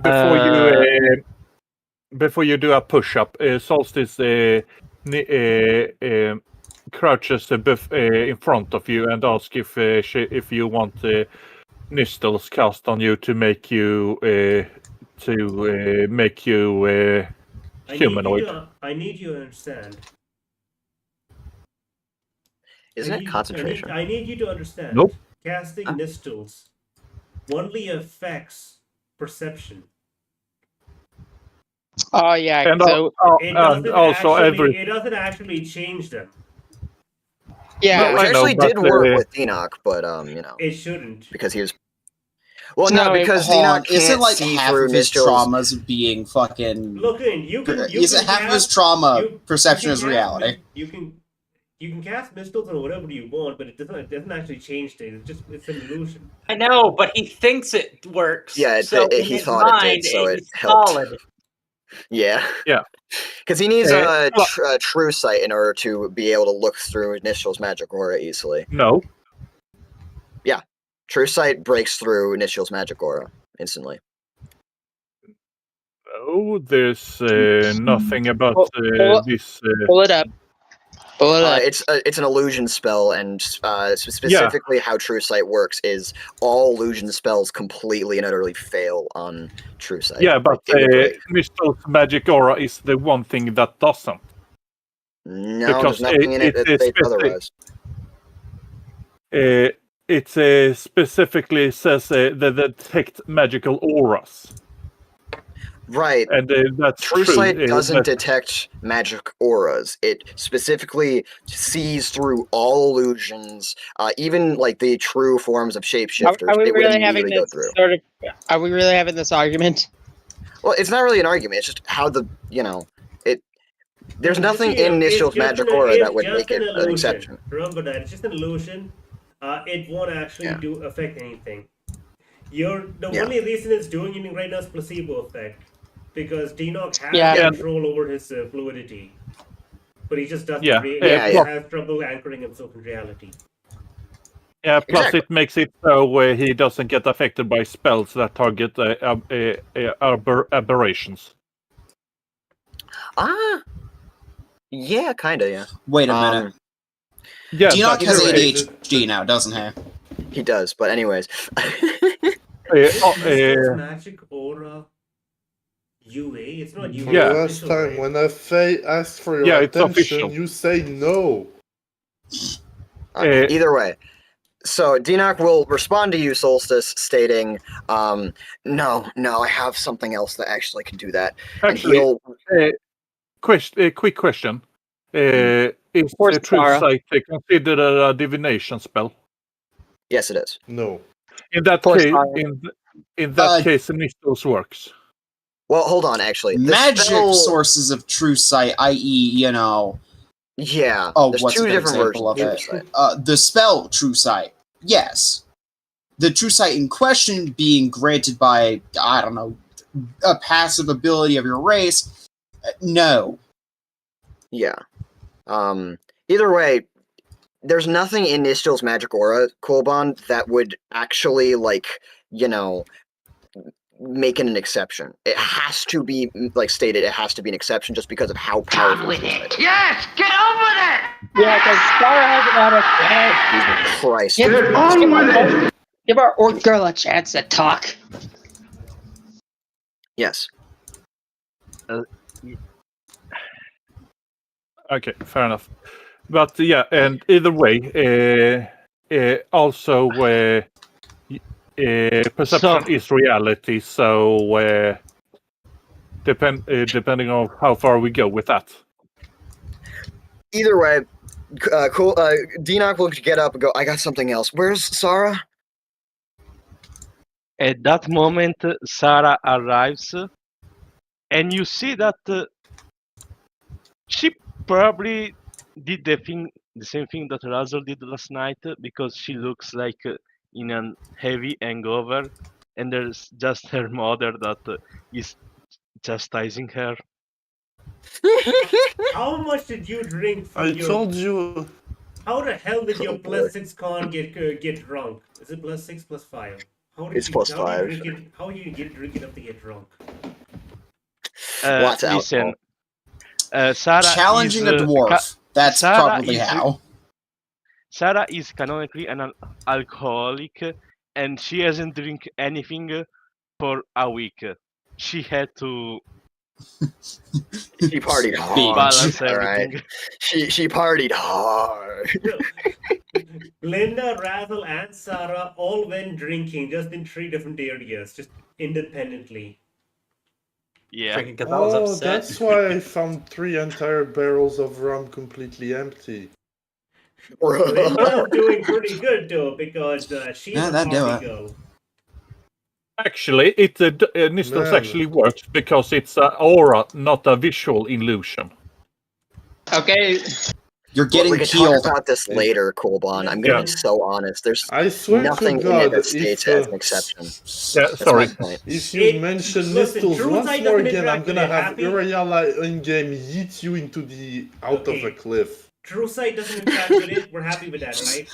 before you do a push-up, Solstice crouches in front of you and asks if you want Nistles cast on you to make you humanoid. I need you to understand. Isn't it concentration? I need you to understand. Nope. Casting Nistles only affects perception. Oh yeah, And so It doesn't actually change them. yeah. Which I know, actually did but, work with Enoch, but you know, It shouldn't. because he was. Well, No, no, because Hold on. Enoch Isn't can't like see half through of his Nistel's. traumas being fucking? Look in. Isn't half of his trauma perception is reality? You can cast Nistles or whatever you want, but it doesn't actually change things. It's an illusion. I know, but he thinks it works. Yeah, so in he his thought it mind, did, so it it's helped. solid. Yeah. Yeah. Because he needs a true sight in order to be able to look through Nistel's magic aura easily. No. Yeah. True sight breaks through Nistel's magic aura instantly. Oh, there's nothing about this. Pull it up. Pull it up. It's an illusion spell, and specifically how True Sight works is all illusion spells completely and utterly fail on True Sight. Yeah, but Nistel's magic aura is the one thing that doesn't. No, because there's nothing in it that states otherwise. It specifically says they detect magical auras. Right. And that's True true. Sight doesn't detect magic auras. It specifically sees through all illusions, even like the true forms of shapeshifters. Are we it would really having immediately go this through. Are we really having this argument? Well, it's not really an argument. It's just how there's nothing in Nistel's magic aura that would make it an exception. Remember that it's just an illusion. It won't actually affect anything. The only reason it's doing anything right now is placebo effect, because Enoch has control over his fluidity, but he just doesn't. He has trouble anchoring himself in reality. Yeah, plus Exactly. it makes it so he doesn't get affected by spells that target aberrations. Yeah, kinda, yeah. Wait a minute. Yeah, Dinoc has either way, ADHD now, doesn't he? he does, but anyways. Nistle's magic aura UA? It's not UA. For Yeah. the last time, when I ask for your Yeah, it's attention, official. you say no. Either way. So Dinoc will respond to you, Solstice, stating, no, I have something else that actually can do that. Actually, and he'll quick question. Is course, True Tara. Sight considered a divination spell? Yes, it is. No. In that Course, case, Tara. in that case, Nistles works. Well, hold on, actually. The Magic spell- sources of true sight, i.e., Yeah. Oh, there's what's a two good different example versions of of True it? Sight. The spell True Sight, yes. The True Sight in question being granted by, I don't know, a passive ability of your race. No. Yeah. Either way, there's nothing in Nistel's magic aura, Kolbon, that would actually, make it an exception. It has to be, stated, it has to be an exception just because of how powerful it is. Yes, get on with it! Yeah, because Star hasn't had a chance. Jesus Christ. Get on with it! Give our orc girl a chance to talk. Yes. Okay, fair enough. But yeah, and either way, also perception is reality. So depending on how far we go with that. Either way, cool. Dinoc will get up and go, I got something else. Where's Sarah? At that moment, Sarah arrives, and you see that she probably did the same thing that Razzle did last night, because she looks like in a heavy hangover, and there's just her mother that is chastising her. How much did you drink? I told you. How the hell did your Oh, boy. +6 con get drunk? Is it +6 +5? How did It's you, +5. How do you get drink enough to get drunk? Lots of Listen, Sarah Challenging is, a dwarf. That's Sarah probably is- how. Sarah is canonically an alcoholic, and she hasn't drink anything for a week. She had to She partied hard. balance All right. everything. She partied hard. Linda, Razzle, and Sarah all went drinking, just in 3 different areas, just independently. Yeah. Drinking because I was Oh, upset. that's why I found 3 entire barrels of rum completely empty. Linda's doing pretty good though, because she's Yeah, a that'd do party it. girl. Actually, Nistles Man. actually works because it's an aura, not a visual illusion. Okay, You're getting we can healed. talk about this later, Kolbon. I'm gonna Yeah. be so honest. There's I swear nothing to in it God, that states if, it as an exception. Yeah, That's sorry. my point. if you It- mention listen, Nistles True once Sight more doesn't again, I'm interact with gonna it, have happy? Uriala in-game yeet you into the out of Okay. a cliff. True Sight doesn't interact with it. We're happy with that, right?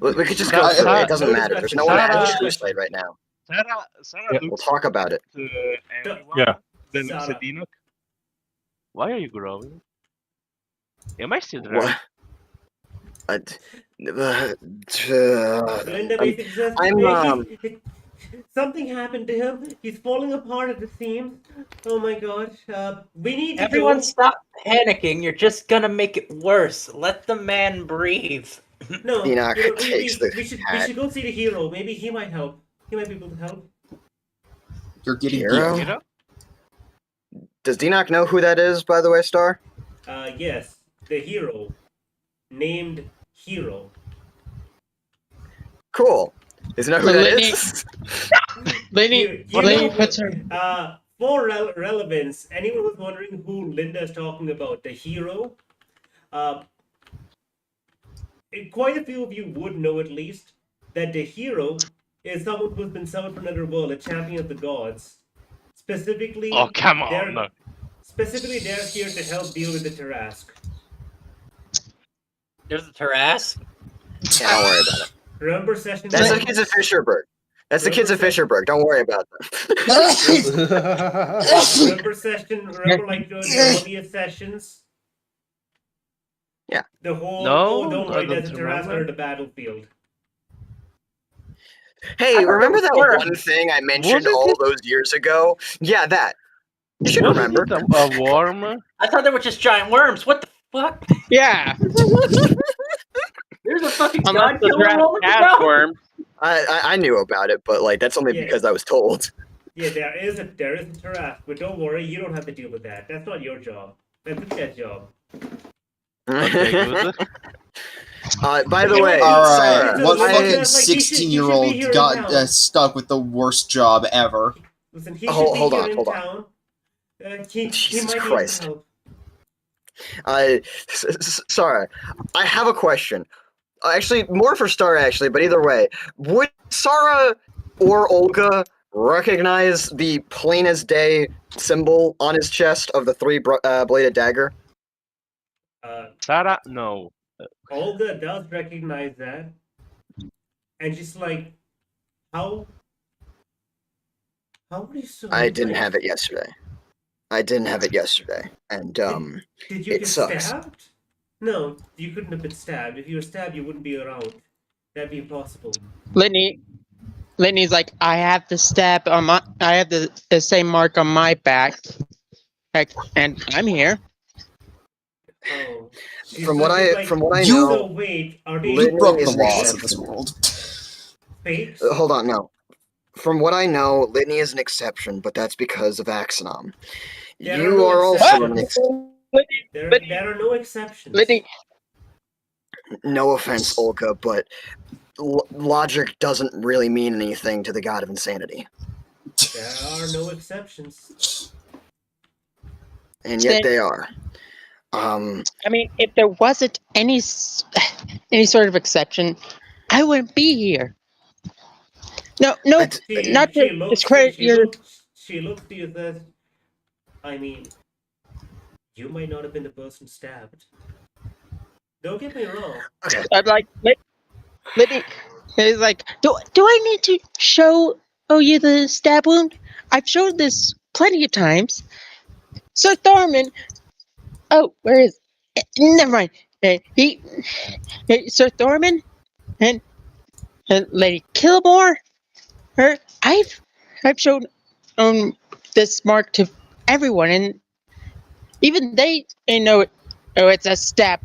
We could just go Sarah- through it. It doesn't no matter. There's discussion. no one Sarah- at True Sight right now. Sarah Yeah. We'll looks talk about it. at everyone, Yeah. then looks Sarah. at Enoch. Why are you growing? Am I still drunk? What? Linda I'm- basically says, I'm, something happened to him. He's falling apart at the seams. Oh my god. We need to Everyone go. stop panicking. You're just gonna make it worse. Let the man breathe. No, Enoch you know, takes the we should hat. go see the hero. Maybe he might help. He might be able to help. You're getting Hero? healed. You know? Does Dinoc know who that is, by the way, Star? Yes, the hero. Named Hero. Cool. Does he know who So that Litney- is? Lenny, You Lenny know- puts her. For relevance, anyone who's wondering who Linda is talking about, the hero, quite a few of you would know at least that the hero is someone who's been summoned from another world, a champion of the gods. Specifically, Oh, come they're- on. Specifically, they're here to help deal with the Tarask. There's a Tarask. Yeah, don't worry about it. Remember session That's the one? kids of Fisherburg. That's the kids of Fisherburg. Don't worry about them. Remember like the earliest sessions? Yeah. The whole, No, oh, don't I worry, don't there's a Tarrasque remember. on the battlefield. Hey, thought remember they that were. one thing I mentioned Wasn't all it- those years ago? Yeah, that. You should Wasn't remember. it a worm? I thought they were just giant worms. What the fuck? Yeah, There's a fucking unless god the killer draft rolling has around. worms. I knew about it, but like that's only Yeah. because I was told. Yeah, there is a Tarrasque, but don't worry, you don't have to deal with that. That's not your job. That's the cat's job. Okay, good. By the way, All Sarah, right, what I- fucking like, he should be 16-year-old here got now. stuck with the worst job ever? Listen, he Hold- should be hold here on, in hold on. town. He Jesus might Christ. need some help. Sarah, I have a question. Actually, more for Star, actually, but either way, would Sarah or Olga recognize the plain as day symbol on his chest of the three-bladed dagger? Sarah, no. Olga does recognize that. And she's like, how are you so I didn't have it yesterday. And Did you it get sucks. stabbed? No, you couldn't have been stabbed. If you were stabbed, you wouldn't be around. That'd be impossible. Litney's like, I have the stab on my, I have the same mark on my back, and I'm here. Oh. From what I So know, wait, are they Litney You broke the is an laws of exception. this world. fakes? Hold on, no. From what I know, Litney is an exception, but that's because of Axonom. There You are are no also an exceptions. exception. There are no exceptions. Litney, No offense, Olga, but logic doesn't really mean anything to the god of insanity. There are no exceptions. And yet Then- they are. I mean, if there wasn't any sort of exception, I wouldn't be here. No, not to discredit your. She looks to you that, I mean, you might not have been the person stabbed. Don't get me wrong. Okay. I'm like, Litney is like, do I need to show you the stab wound? I've showed this plenty of times. Sir Thorman. Oh, where is? Never mind. Sir Thorman and Lady Kilmore. I've shown this mark to everyone, and even they know it. Oh, it's a stab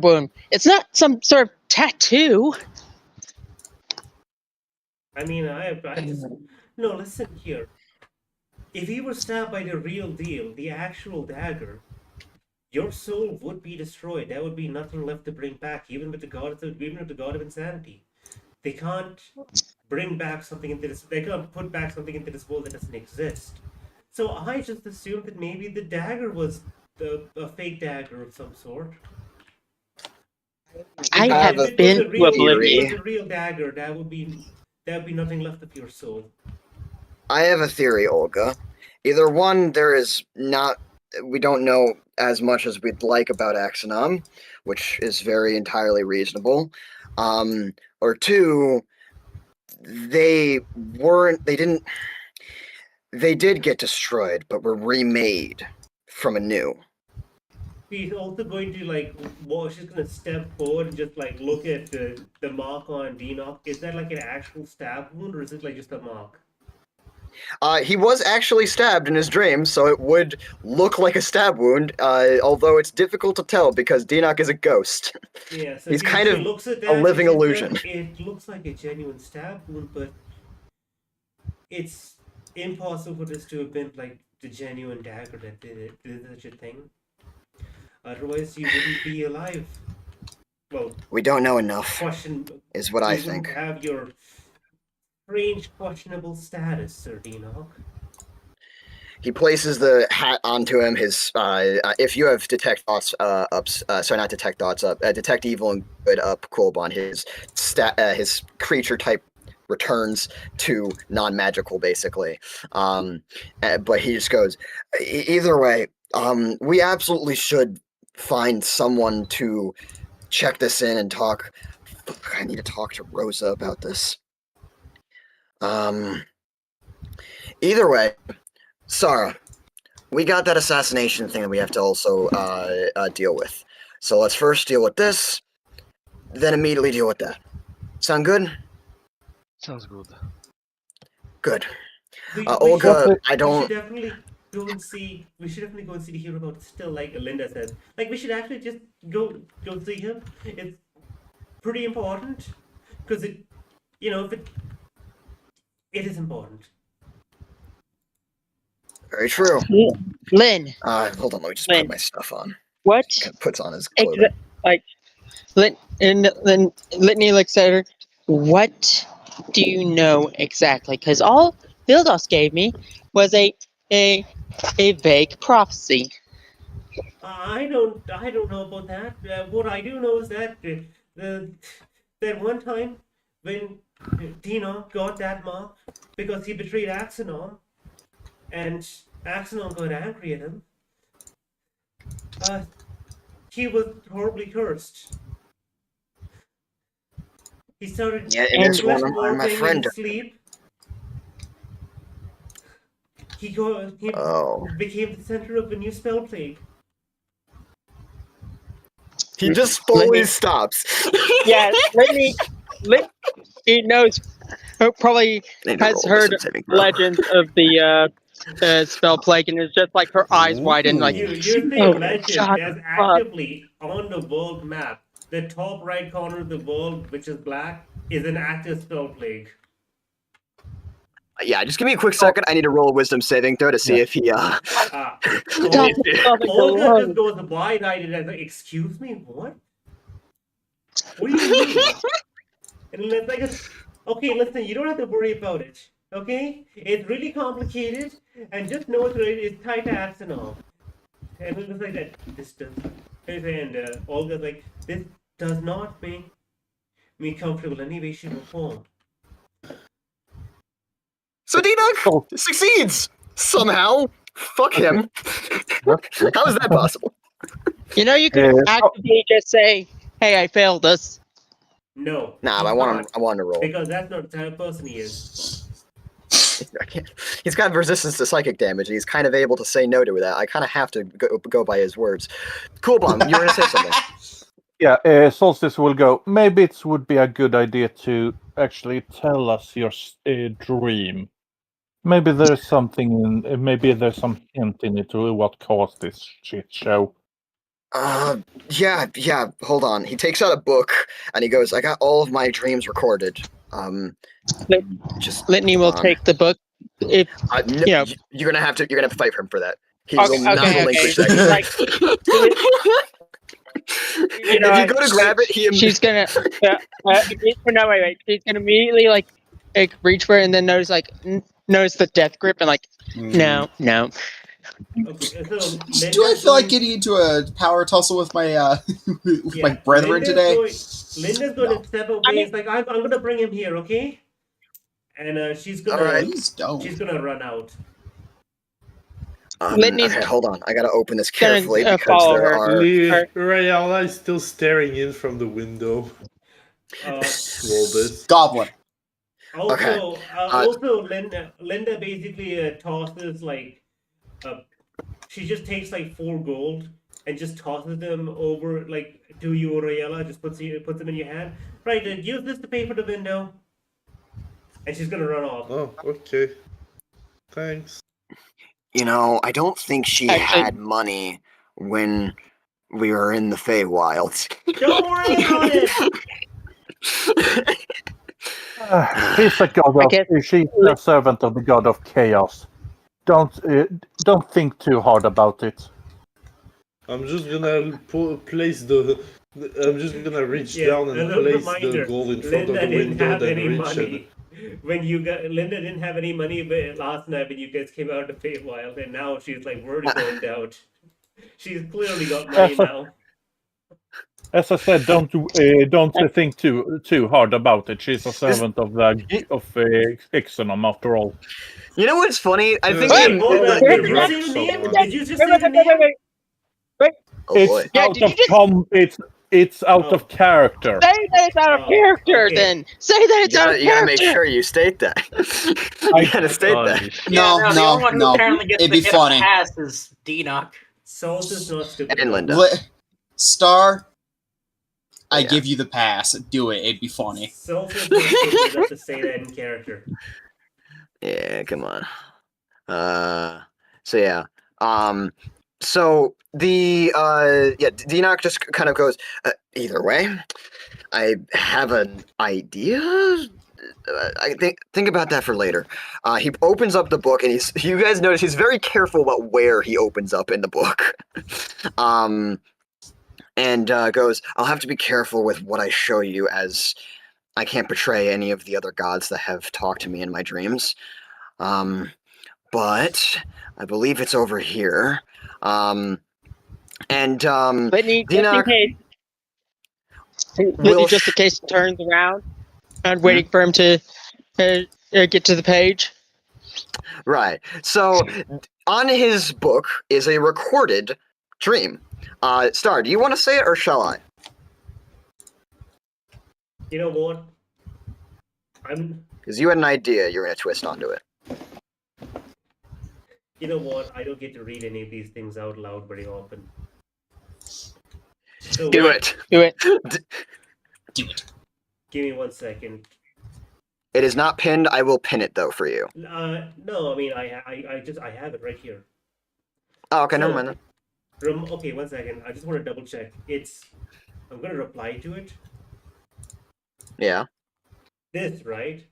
wound. It's not some sort of tattoo. I mean, I just no. Listen here. If you were stabbed by the real deal, the actual dagger, your soul would be destroyed. There would be nothing left to bring back, even with the god of insanity. They can't bring back something into this. They can't put back something into this world that doesn't exist. So I just assumed that maybe the dagger was a fake dagger of some sort. I have have a been to If it oblivion. was a real dagger, that would be nothing left of your soul. I have a theory, Olga. Either one, we don't know as much as we'd like about Axonom, which is very entirely reasonable. Or two, they did get destroyed, but were remade from anew. She's also going to she's gonna step forward and just look at the mark on Denoch. Is that like an actual stab wound, or is it like just a mark? He was actually stabbed in his dreams, so it would look like a stab wound, although it's difficult to tell because Denoch is a ghost. Yeah, so He's she kind of looks at a that, living she says, illusion. It looks like a genuine stab wound, but it's impossible for this to have been like the genuine dagger that did such a thing. Otherwise, you wouldn't be alive. Well, We don't know enough, question is what I you wouldn't think. have your strange, questionable status, Sir Denoch. He places the hat onto him. His if you have detect thoughts detect evil and good up, Kolbon, his creature type returns to non-magical basically. But he just goes, either way, we absolutely should find someone to check this in and talk Fuck, I need to talk to Rosa about this. Either way, Sarah, we got that assassination thing that we have to also deal with. So let's first deal with this, then immediately deal with that. Sound good? Sounds good. Good. We Olga, I should don't. definitely go and see. We should definitely go and see the hero about still, like Linda said. Like we should actually just go see him. It's pretty important because it, if it is important. Very true. Lynn, Hold on, let me just Lynn. put my stuff on. what? Puts on his clothing. Litney looks at her. What do you know exactly? Because all Vildos gave me was a vague prophecy. I don't know about that. What I do know is that that one time when Dino got that mark because he betrayed Axanon, and Axanon got angry at him. He was horribly cursed. He started And this one, morphing my friend. in sleep. He Oh. became the center of a new spell plague. He just fully stops. Yeah, Litney knows, probably has heard legends of the spell plague, and it's just like her eyes widen, like, You think oh, legend? shut There's up. actively on the world map, the top right corner of the world, which is black, is an active spell plague. Yeah, just give me a quick second. I need to roll a wisdom saving throw to see if he Olga just goes wide-eyed and like, excuse me, what? What do you mean? And it's like, okay, listen, you don't have to worry about it. Okay, it's really complicated, and just know it's tied to Axanon. And it was like that. This does, and Olga's like, this does not make me comfortable in any way, shape, or form. So D-Duck succeeds somehow. Fuck him. How is that possible? You know, you could actively just say, "Hey, I failed this." No. Nah, I want to roll. Because that's not the type of person he is. I can't. He's got resistance to psychic damage, and he's kind of able to say no to that. I kind of have to go by his words. Cool, Bomb, you were going to say something. Yeah, Solstice will go. Maybe it would be a good idea to actually tell us your dream. Maybe there's something maybe there's some hint in it to what caused this shit show. Yeah, hold on. He takes out a book, and he goes, I got all of my dreams recorded. Just Litney will take the book. If no, you're gonna have to fight for him for that. He will not relinquish okay. that. Like, If you go to grab it, she's gonna no, wait. She's gonna immediately like reach for it and then notice the death grip and like no. Okay, so Do I feel like getting into a power tussle with my my brethren today? Linda's going to step away. It's like I'm going to bring him here, okay? And she's gonna run out. Okay, hold on. I gotta open this carefully because there are. Rayala is still staring in from the window. Roll this. Goblin. Also, also Linda basically tosses like. She just takes like 4 gold and just tosses them over like to you, Rayala. Just puts them in your hand. Right, use this to pay for the window. And she's gonna run off. Oh, okay. Thanks. You know, I don't think she had money when we were in the Feywilds. Don't worry about it. He's a god of. She's a servant of the god of chaos. Don't think too hard about it. I'm just gonna place the. I'm just gonna reach down and place the gold in front of the window, then reach it. Linda didn't have any money last night when you guys came out to Feywild, and now she's like worried going out. She's clearly got money now. As I said, don't think too hard about it. She's a servant of Ixonum after all. You know what's funny? I think did you just say the name? It's It's out Oh. of character. Say that it's out of Oh, character, okay. then. Say that You it's out gotta, of you gotta make character. sure you state that. I- You gotta state that. Holy shit. Yeah, No, the only one who no. apparently gets It'd to be get funny. a pass is Denoch. Solstice not stupid. And Linda. Star, I Yeah. give you the pass. Do it. It'd be funny. Solstice not stupid enough to say that in character. Yeah, come on. So yeah. So the Denoch just kind of goes, either way, I have an idea. I think about that for later. He opens up the book, and you guys notice he's very careful about where he opens up in the book. And goes, I'll have to be careful with what I show you, as I can't betray any of the other gods that have talked to me in my dreams. But I believe it's over here. Litney, just in Denoch case. will Litney, just in case, turns around and waiting for him to get to the page. Right. So on his book is a recorded dream. Star, do you want to say it or shall I? You know what? Because you had an idea you're going to twist onto it. You know what? I don't get to read any of these things out loud very often. So Do it. Do it. Do it. Give me 1 second. It is not pinned. I will pin it though for you. No, I mean I have it right here. Oh, okay, never So- mind then. Okay, 1 second. I just want to double check. I'm gonna reply to it. Yeah. This, right?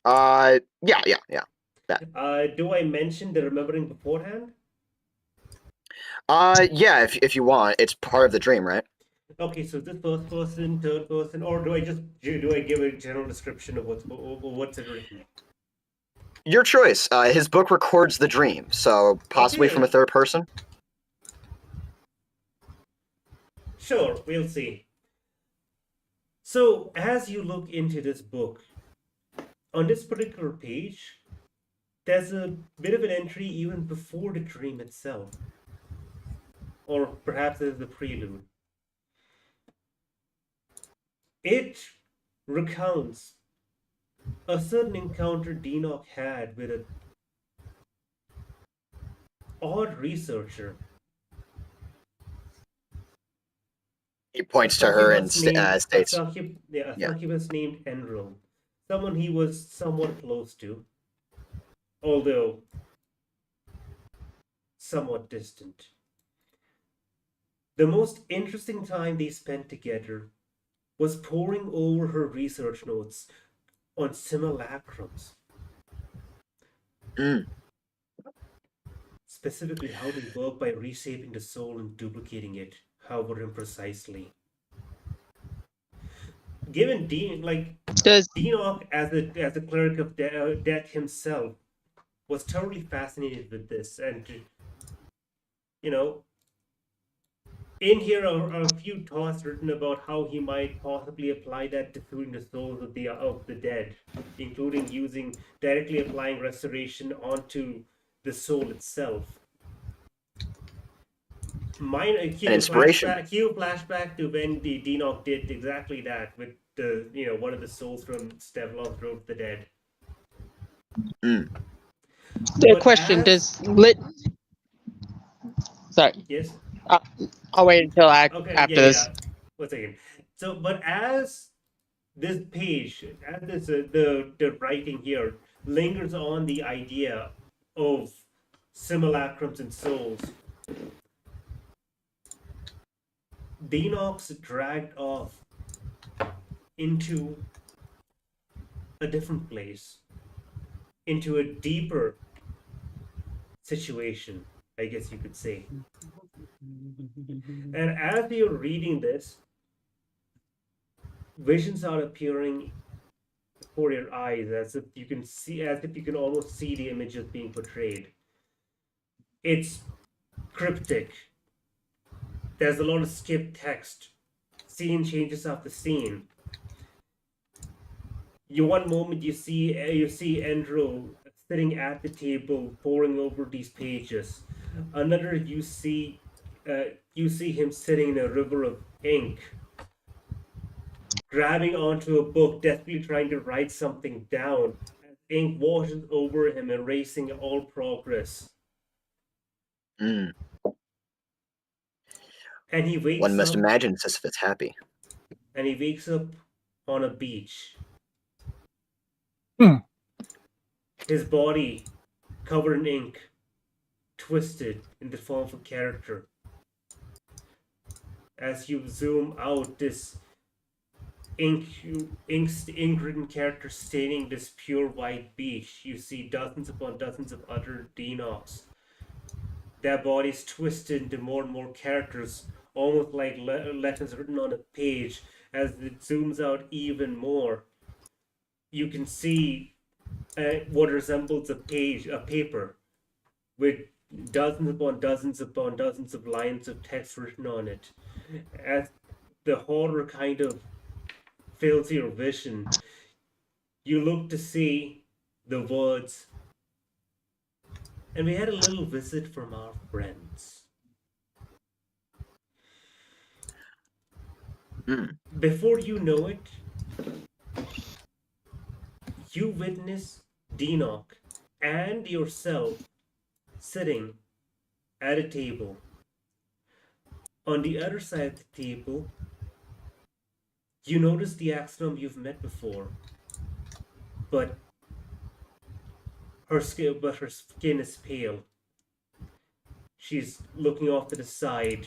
Yeah. Do I mention the remembering beforehand? Yeah, if you want. It's part of the dream, right? Okay, so this first person, third person, or do I give a general description of what's it written? Your choice. His book records the dream, so possibly Okay. from a third person. Sure, we'll see. So, as you look into this book, on this particular page, there's a bit of an entry even before the dream itself. Or perhaps there's the prelude. It recounts a certain encounter Denoch had with an odd researcher. He points to her and states, A succubus named Enril. Someone he was somewhat close to, although somewhat distant. The most interesting time they spent together was poring over her research notes on simulacrums. Specifically, how they work by reshaping the soul and duplicating it, however imprecisely. Given Denoch as the cleric of death himself was totally fascinated with this, and in here are a few thoughts written about how he might possibly apply that to food the souls of the dead, including directly applying restoration onto the soul itself. Inspiration. Cue flashback to when the Denoch did exactly that with one of the souls from Stevlon Road to the Dead. The But question as- Sorry, Yes. I'll wait until after this. 1 second. So, but as this page, the writing here lingers on the idea of simulacrums and souls, Denoch's dragged off into a different place, into a deeper situation, I guess you could say. And as you're reading this, visions are appearing before your eyes, as if you can almost see the images being portrayed. It's cryptic. There's a lot of skipped text. Scene changes after scene. One moment you see Endro sitting at the table poring over these pages. Another you see you see him sitting in a river of ink, grabbing onto a book, desperately trying to write something down. As ink washes over him, erasing all progress. Mm. And he wakes One must up. imagine it's as if it's happy. And he wakes up on a beach. Hmm. His body covered in ink, twisted in the form of a character. As you zoom out, this ink-written character staining this pure white beach, you see dozens upon dozens of other Denoks. Their bodies twisted into more and more characters, almost like letters written on a page. As it zooms out even more, you can see what resembles a paper, with dozens upon dozens of lines of text written on it. As the horror kind of fills your vision, you look to see the words, "And we had a little visit from our friends." Mm. Before you know it, you witness Denok and yourself sitting at a table. On the other side of the table, you notice the Axnom you've met before, but her skin is pale. She's looking off to the side.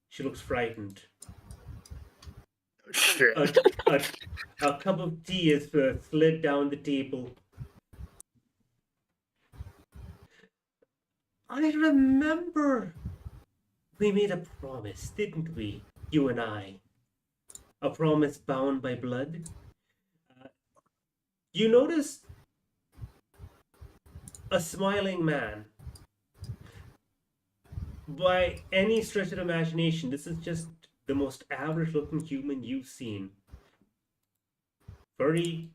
She looks frightened. A cup of tea is slid down the table. I remember we made a promise, didn't we? You and I. A promise bound by blood. You notice a smiling man. By any stretch of imagination, this is just the most average looking human you've seen. Very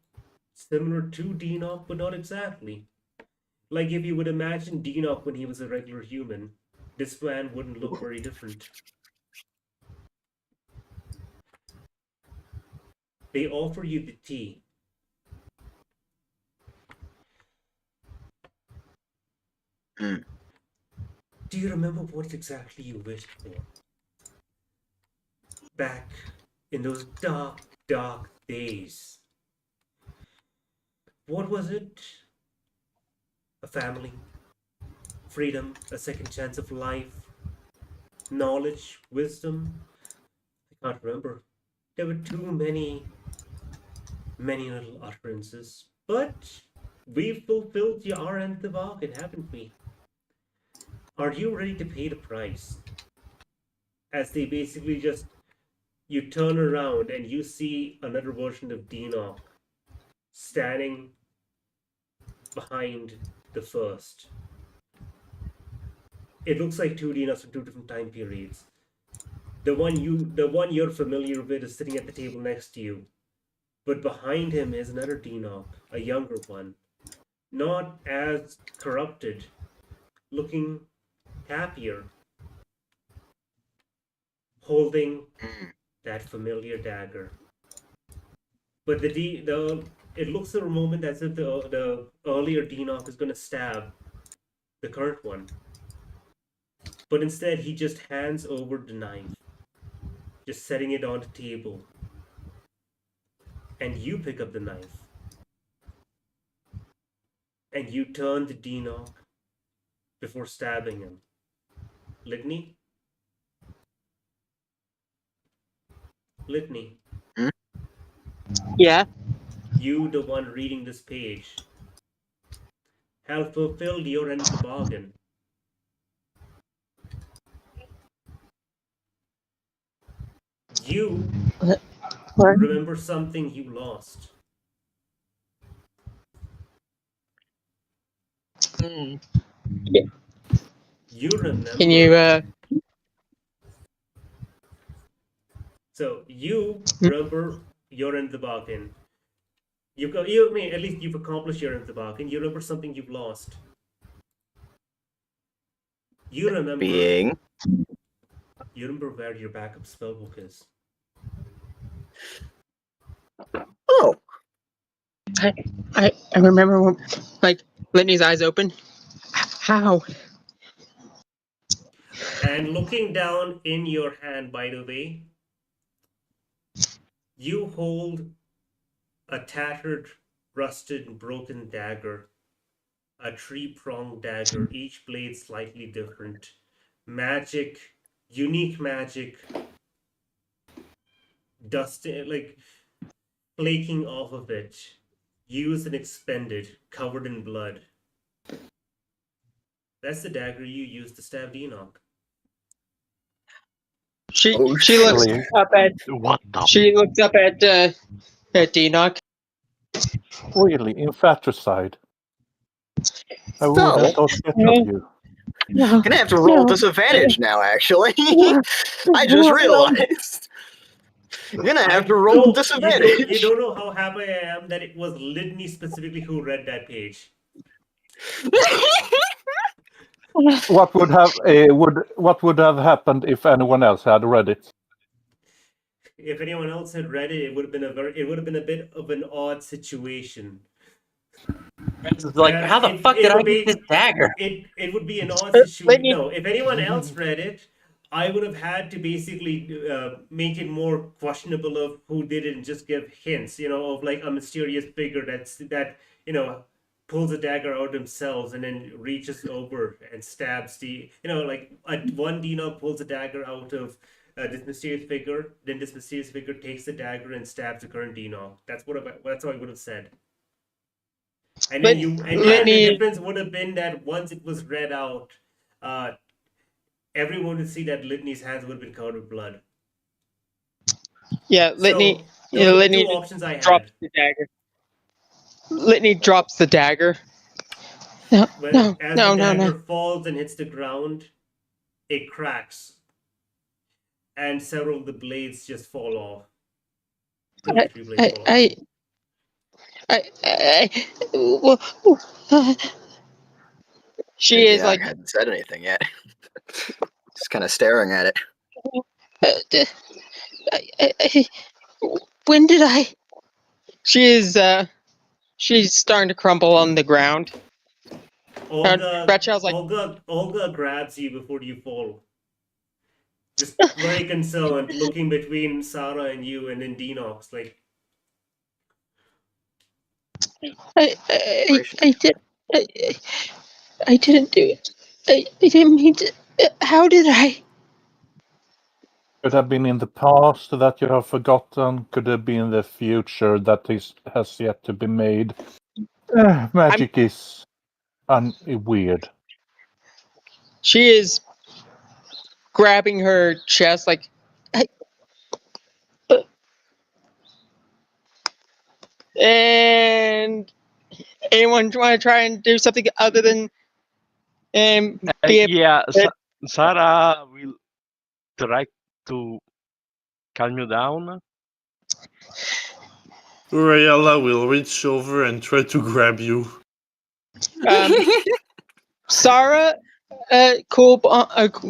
similar to Denok, but not exactly. Like if you would imagine Denok when he was a regular human, this man wouldn't look very different. They offer you the tea. Mm. Do you remember what exactly you wished for? Back in those dark, dark days. What was it? A family, freedom, a second chance of life, knowledge, wisdom? I can't remember. There were too many little utterances. But we've fulfilled our end of the bargain, haven't we? Are you ready to pay the price? As they basically just, you turn around and you see another version of Denok standing behind the first. It looks like two Denoks from two different time periods. The one you're familiar with is sitting at the table next to you. But behind him is another Denok, a younger one. Not as corrupted, looking happier, holding that familiar dagger. But it looks for a moment as if the earlier Denok is going to stab the current one. But instead, he just hands over the knife, just setting it on the table. And you pick up the knife. And you turn to Denok before stabbing him. Litney? Litney. Yeah. You, the one reading this page, have fulfilled your end of the bargain. You remember something you lost. Mm. You remember. Can you So you remember your end of the bargain. I mean, at least you've accomplished your end of the bargain. You remember something you've lost. You remember Being You remember where your backup spellbook is? Oh, I remember when, like, Litney's eyes open. How? And looking down in your hand, by the way, you hold a tattered, rusted, and broken dagger. A tree-pronged dagger, each blade slightly different. Magic, unique magic, dust, like flaking off of it. Used and expended, covered in blood. That's the dagger you used to stab Enoch. She Oh, looks really? up at What the? Enoch. Really, infanticide. I would So- have thought better of you. No. gonna have to roll No. disadvantage now. Actually, No. I just No. realized. Gonna have to roll No, disadvantage. you don't know how happy I am that it was Litney specifically who read that page. What would have happened if anyone else had read it? If anyone else had read it, it would have been a bit of an odd situation. It's like, how the fuck did I get this dagger? It would be an odd situation. Litney. No, if anyone else read it, I would have had to basically make it more questionable of who did it and just give hints, of like a mysterious figure that pulls a dagger out themselves and then reaches over and stabs one Dino pulls a dagger out of this mysterious figure, then this mysterious figure takes the dagger and stabs the current Dino. That's what I would have said. And then the difference would have been that once it was read out, everyone would see that Litney's hands would have been covered with blood. Yeah, Litney. So, those are the Litney two options I drops had. the dagger. Litney drops the dagger. No, When, no, as no, the no, dagger no. falls and hits the ground, it cracks, and several of the blades just fall off. Two or three blades fall off. She is like, I hadn't said anything yet. Just kind of staring at it. When did I? she is, she's starting to crumble on the ground. Ratchel's like, Olga grabs you before you fall. Just very concerned, looking between Sarah and you, and then Dinox, like. I didn't do it. I didn't mean to. How did I? Could have been in the past that you have forgotten. Could have been the future that has yet to be made. Magic is weird. she is grabbing her chest like, and anyone want to try and do something other than be Yeah, Sarah will try to calm you down. Rayala will reach over and try to grab you. Sarah,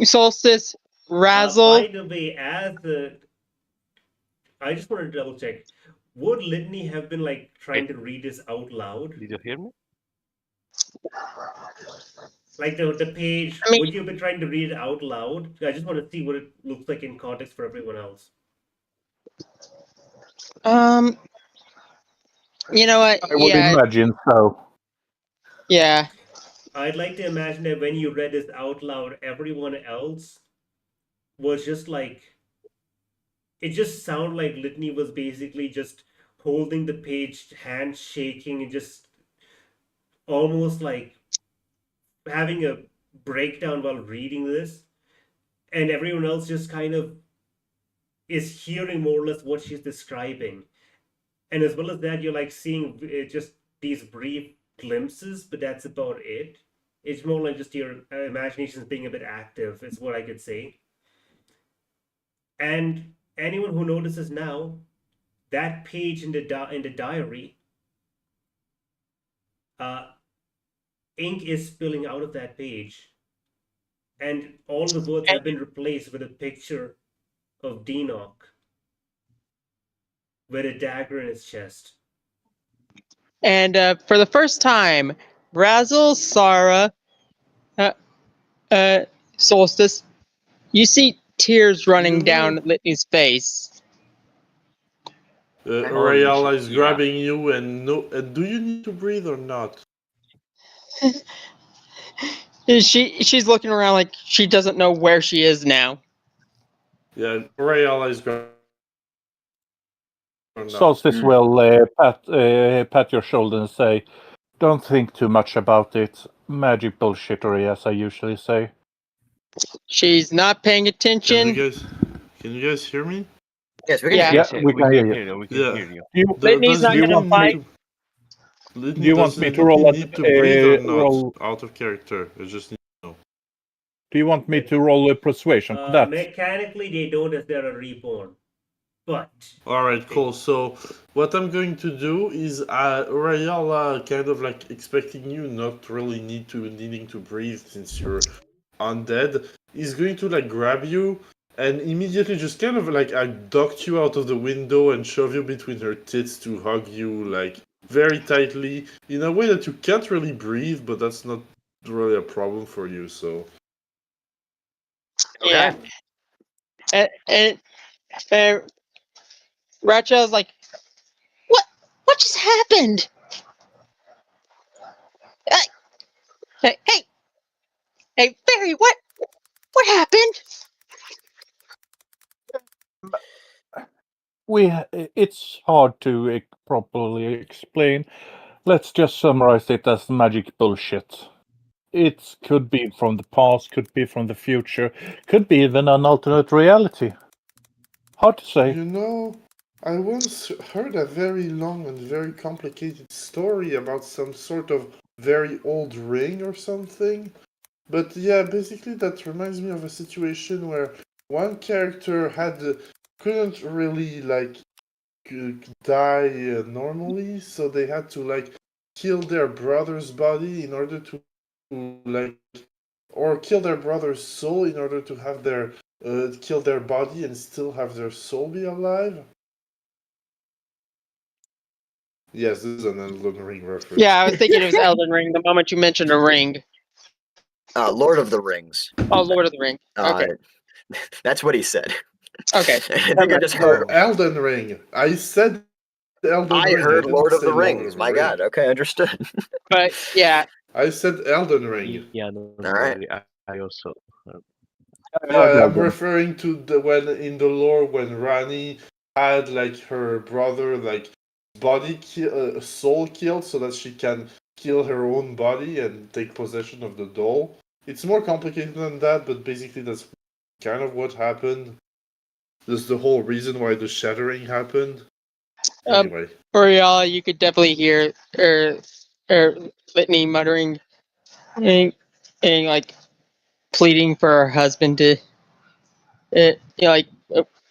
Solstice, Razzle. By the way, I just want to double check. Would Litney have been like trying to read this out loud? Did you hear me? Like the page, I mean- would you have been trying to read it out loud? I just want to see what it looks like in context for everyone else. You know what? I would imagine so. Yeah. I'd like to imagine that when you read this out loud, everyone else was just like, it just sounded like Litney was basically just holding the page, hand shaking, and just almost like having a breakdown while reading this. And everyone else just kind of is hearing more or less what she's describing. And as well as that, you're like seeing just these brief glimpses, but that's about it. It's more like just your imaginations being a bit active, is what I could say. And anyone who notices now, that page in the diary, ink is spilling out of that page. and all the words have been replaced with a picture of Denoch with a dagger in his chest. And for the first time, Razzle, Sarah, Solstice, you see tears running down Litney's face. Rayala is yeah. grabbing you, and do you need to breathe or not? She's looking around like she doesn't know where she is now. Yeah, Rayala is grabbing. Solstice will pat your shoulder and say, "Don't think too much about it. Magic bullshittery, as I usually say." She's not paying attention. Can you guys hear me? Yes, we can. Yeah. Yeah, we can hear you. We can hear you. Litney's not gonna fight. Do you want me to roll need to breathe or not? roll? Out of character. I just need to know. Do you want me to roll a persuasion for that? Mechanically, they don't if they're a reborn. But Alright, cool. So what I'm going to do is Rayala kind of like expecting you not really needing to breathe since you're undead, is going to like grab you and immediately just kind of like abduct you out of the window and shove you between her tits to hug you like very tightly in a way that you can't really breathe, but that's not really a problem for you, so. Yeah. And Rachel's like, what just happened? Hey, Barry, what happened? It's hard to properly explain. Let's just summarize it as magic bullshit. It could be from the past, could be from the future, could be even an alternate reality. Hard to say. You know, I once heard a very long and very complicated story about some sort of very old ring or something. But yeah, basically that reminds me of a situation where one character couldn't really like die normally, so they had to like kill their brother's body in order to like, or kill their brother's soul in order to have their kill their body and still have their soul be alive. Yes, this is an Elden Ring reference. Yeah, I was thinking it was Elden Ring the moment you mentioned a ring. Lord of the Rings. Oh, Lord of the Ring. Okay. That's what he said. Okay. I think I just heard him. Elden Ring. I said Elden Ring. I heard didn't Lord of say the Lord Rings. of the My Ring. God. Okay, understood. But yeah, I said Elden Ring. Yeah, no, All right. I also. Yeah, I'm referring to when in the lore when Rani had like her brother like soul killed so that she can kill her own body and take possession of the doll. It's more complicated than that, but basically that's kind of what happened. That's the whole reason why the shattering happened. Anyway. For y'all, you could definitely hear Litney muttering and like pleading for her husband to,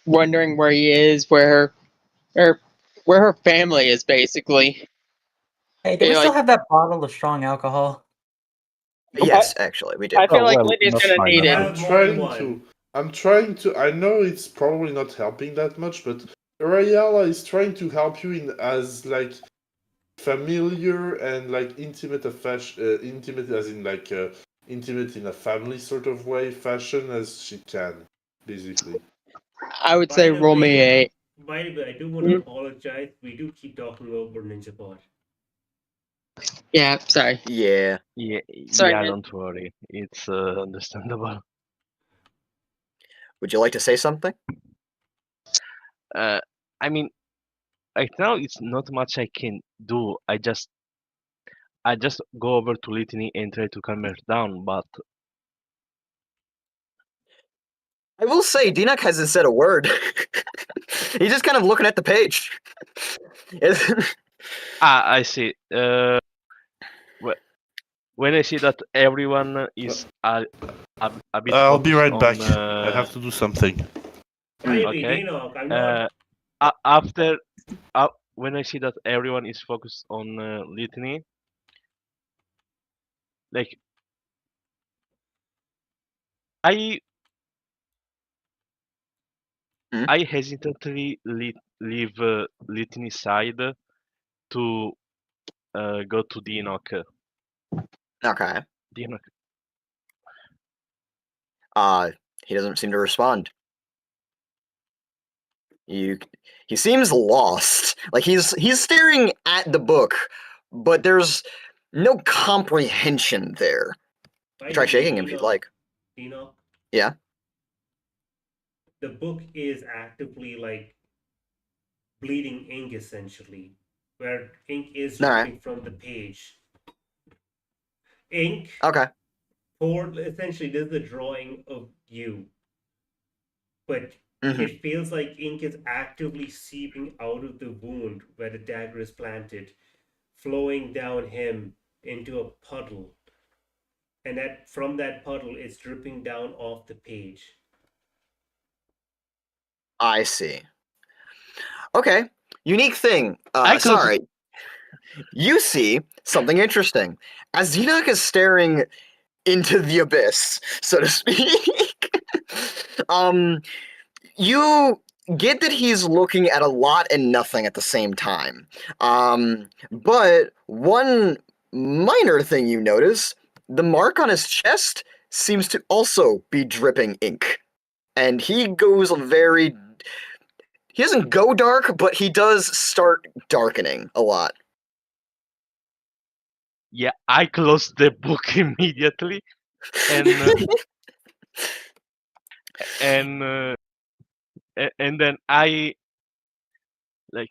wondering where he is, where her family is, basically. Hey, do we still have that bottle of strong alcohol? Yes, actually, we do. I feel like Litney's gonna need it. I'm trying to. I know it's probably not helping that much, but Rayala is trying to help you in as like familiar and like intimate intimate as in like intimate in a family sort of way fashion as she can, basically. I would say roll me a. By the way, I do want to apologize. We do keep talking over Ninja Pod. Yeah, sorry. Yeah. Sorry, yeah, man. don't worry. It's understandable. Would you like to say something? I mean, right now it's not much I can do. I just go over to Litney and try to calm her down, but I will say, Denoch hasn't said a word. He's just kind of looking at the page. I see. When I see that everyone is a bit. I'll be right focused back. on, I have to do something. Okay. After when I see that everyone is focused on Litany, like I Hmm? I hesitantly leave Litney's side to go to Dinok. Okay. Dinok. He doesn't seem to respond. He seems lost. Like he's staring at the book, but there's no comprehension there. By Try the way, shaking him if you'd like. Enoch, Yeah. the book is actively like bleeding ink essentially, where ink is All right. dripping from the page. Ink Okay. poured essentially this is the drawing of you, but Mhm. it feels like ink is actively seeping out of the wound where the dagger is planted, flowing down him into a puddle, and that from that puddle it's dripping down off the page. I see. Okay. Unique thing. I close- Sorry. You see something interesting. As Enoch is staring into the abyss, so to speak, you get that he's looking at a lot and nothing at the same time. But one minor thing you notice, the mark on his chest seems to also be dripping ink. And he goes he doesn't go dark, but he does start darkening a lot. Yeah, I closed the book immediately, and and then I like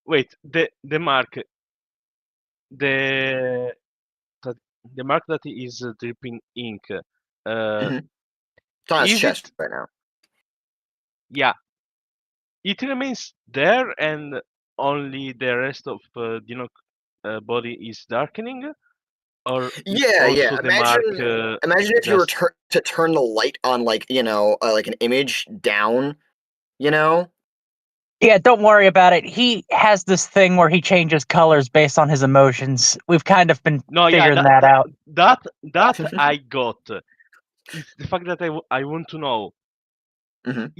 wait the mark the the mark that is dripping ink. Mhm. It's on his Is chest it? right now. Yeah, it remains there, and only the rest of Dinok body is darkening, or Yeah, also yeah. the mark. Imagine if you were just to turn the light on, like like an image down. You know. Yeah, don't worry about it. He has this thing where he changes colors based on his emotions. We've kind of been no, yeah, figuring that out. that I got. It's the fact that I want to know Mhm.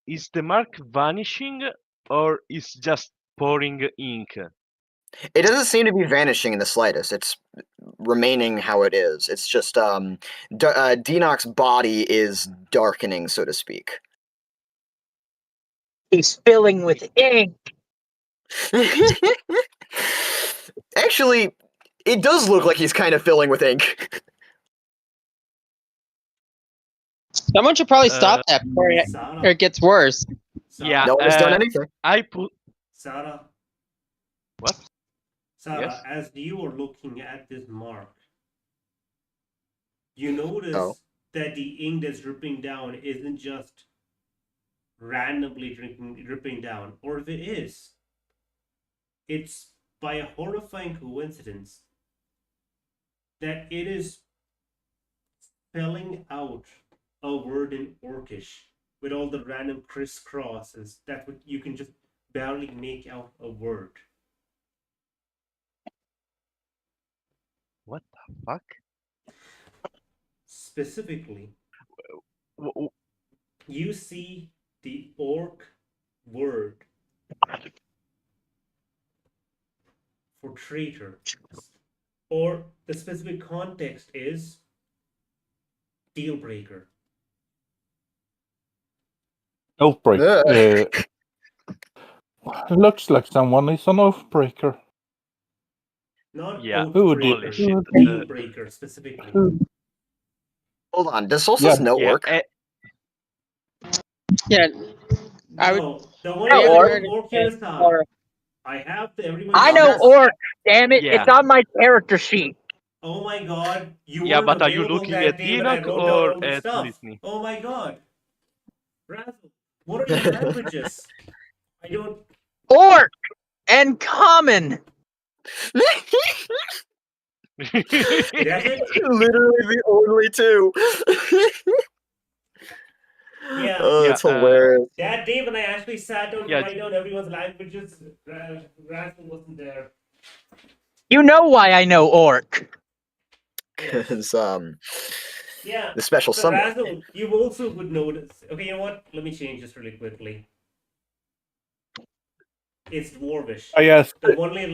is the mark vanishing or is just pouring ink? It doesn't seem to be vanishing in the slightest. It's remaining how it is. It's just Dinok's body is darkening, so to speak. He's filling with ink. Actually, it does look like he's kind of filling with ink. Someone should probably stop that before Sarah, it gets worse. Yeah, No one has done anything. I put Sarah, what? Sarah, Yes? as you are looking at this mark, you notice Oh. that the ink that's dripping down isn't just randomly dripping down, or if it is, it's by a horrifying coincidence that it is spelling out a word in Orcish with all the random crisscrosses that you can just barely make out a word. What the fuck? Specifically, W- you see the orc word for traitor, or the specific context is deal breaker. Oathbreaker. Looks like someone is an oathbreaker. Not Yeah, oathbreaker, holy shit. deal breaker specifically. Hold on. Does Solstice know Yeah, orc? Yeah, I would. No, the one I I orc. know orc is Or- I have the everyone. I know That's- orc. Damn it! Yeah. It's on my character sheet. Oh my god, you Yeah, weren't but are you available looking that at day when I Dinok wrote down or all the at stuff. Litney? Oh my god. Razzle, what are your languages? I don't. Orc and common. That's it? Literally the only two. Yeah. Oh, Yeah, it's hilarious. That day when I actually sat down to Yeah. write down everyone's languages, Razzle wasn't there. You know why I know orc. Because Yeah. the special So someone. Razzle, you also would notice. Okay, you know what? Let me change this really quickly. It's Dwarvish. I asked. The only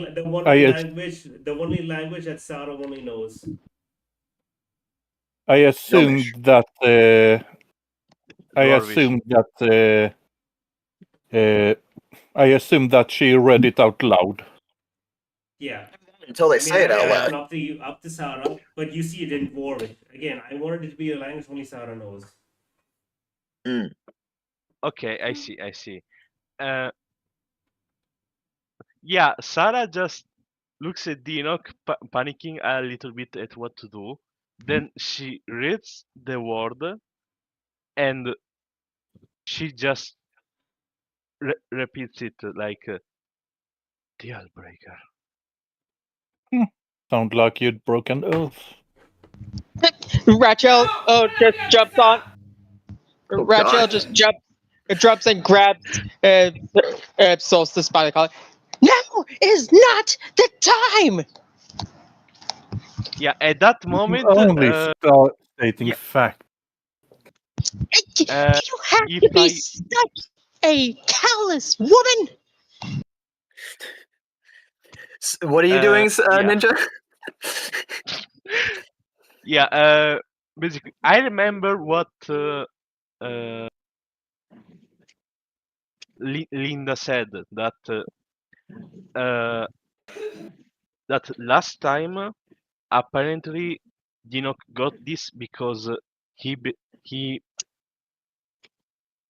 language that Sarah only knows. I assumed that. I Dwarvish. assumed that. I assumed that she read it out loud. Yeah. Until they I mean, say it I out asked loud. up to Sarah, but you see it in Dwarvish. Again, I wanted it to be a language only Sarah knows. Okay, I see. Yeah, Sarah just looks at Dinok, panicking a little bit at what to do. Then she reads the word, and she just repeats it like deal breaker. Sound like you'd broken oath. Rachel, just jumps on. Oh, Rachel God. just jumps and grabs Solstice by the collar. Now is not the time. Yeah, at that moment, Only stating yeah. fact. You have if to be I- such a callous woman. What are you doing, yeah. Ninja? Yeah, basically, I remember what Linda said that that last time apparently Dinok got this because he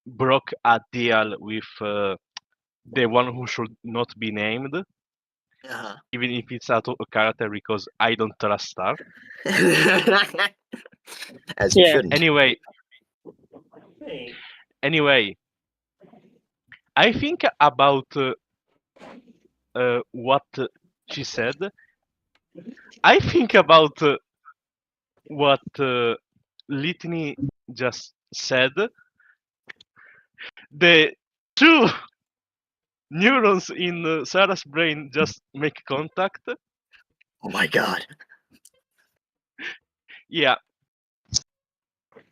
broke a deal with the one who should not be named, Uh-huh. even if it's out of character because I don't trust her. As you Yeah. shouldn't. Anyway, I think about what she said. I think about what Litney just said. The two neurons in Sarah's brain just make contact. Oh my God. Yeah,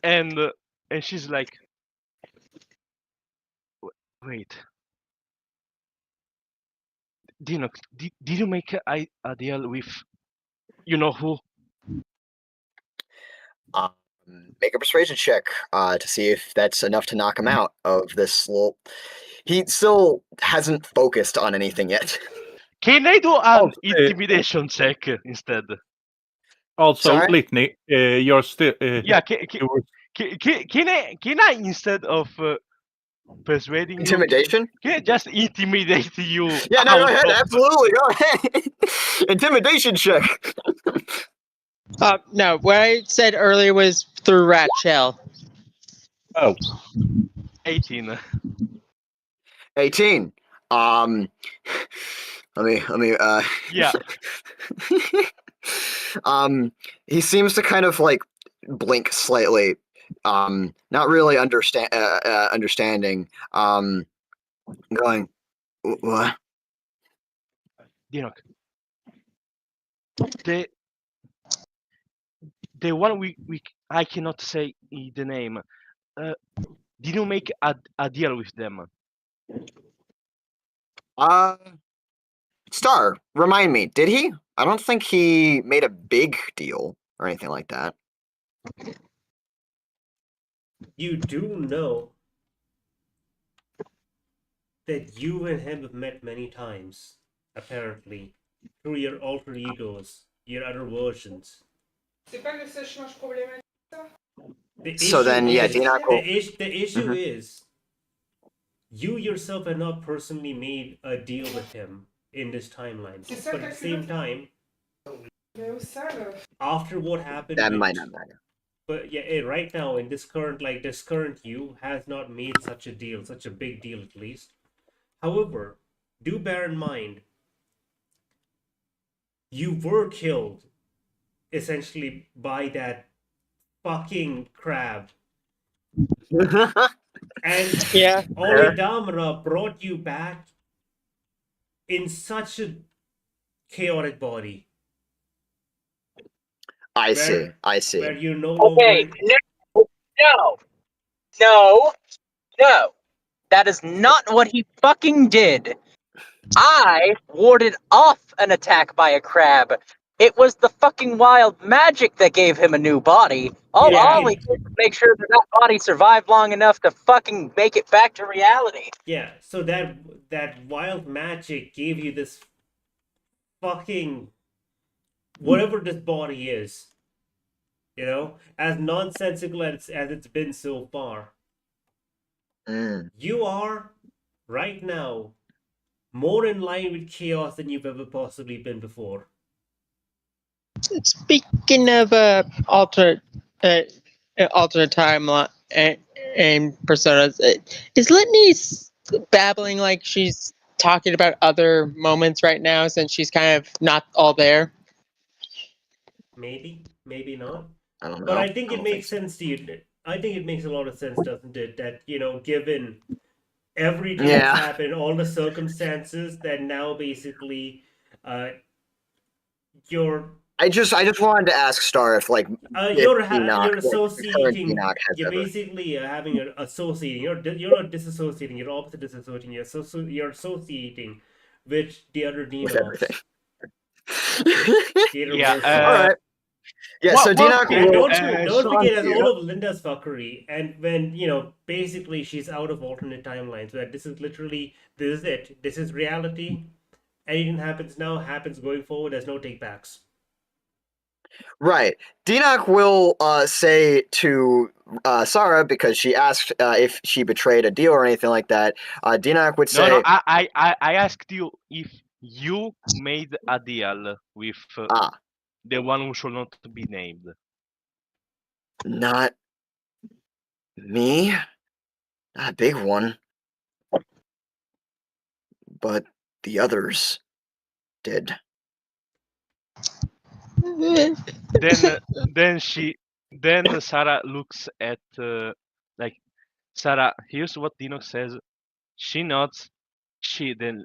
and she's like, wait, Dinok, did you make a deal with you know who? Make a persuasion check to see if that's enough to knock him out of this little. He still hasn't focused on anything yet. Can I do an Also, intimidation check instead? Also, Sorry? Litney, you're still. Yeah, can I instead of persuading Intimidation? you, can I just intimidate you? Yeah, no, go out ahead. of- Absolutely, go ahead. Intimidation check. No, what I said earlier was through Rachel. Oh, 18. 18. Let me Yeah. He seems to kind of like blink slightly. Not really understanding. Going, what? Dinok. The one we I cannot say the name. Did you make a deal with them? Star, remind me, did he? I don't think he made a big deal or anything like that. You do know that you and him have met many times, apparently, through your alter egos, your other versions. So then, yeah, Dinok will... The issue is, you yourself have not personally made a deal with him in this timeline. But at the same time, after what happened, That might not matter. But yeah, right now in this current you has not made such a deal, such a big deal at least. However, do bear in mind, you were killed essentially by that fucking crab. And Yeah. Oridamara brought you back in such a chaotic body. I see. Where you're no Okay, longer. no. That is not what he fucking did. I warded off an attack by a crab. It was the fucking wild magic that gave him a new body. All Yeah, he did was make sure that body survived long enough to fucking make it back to reality. Yeah, so that wild magic gave you this fucking whatever this body is, as nonsensical as it's been so far. You are right now more in line with chaos than you've ever possibly been before. Speaking of alternate timeline and personas, is Litney babbling like she's talking about other moments right now since she's kind of not all there? Maybe, maybe not. I don't know. But I think it makes sense to you. I think it makes a lot of sense, doesn't it? That, given everything that's happened, all the circumstances, that now basically you're. I just wanted to ask Star if You're Enoch, associating. Enoch has You're ever. basically having an associating. You're not disassociating. You're opposite disassociating. You're associating with the other demons. All right. Yeah, so Enoch and will. don't forget, as all of Linda's fuckery, and when basically she's out of alternate timelines. So that this is it. This is reality. Anything happens now happens going forward. There's no take backs. Right. Enoch will say to Sarah, because she asked if she betrayed a deal or anything like that. Enoch would say, No, I asked you if you made a deal with the one who should not be named. Not me. Not a big one. But the others did. Then Sarah looks at Sarah. Here's what Enoch says. She nods. She then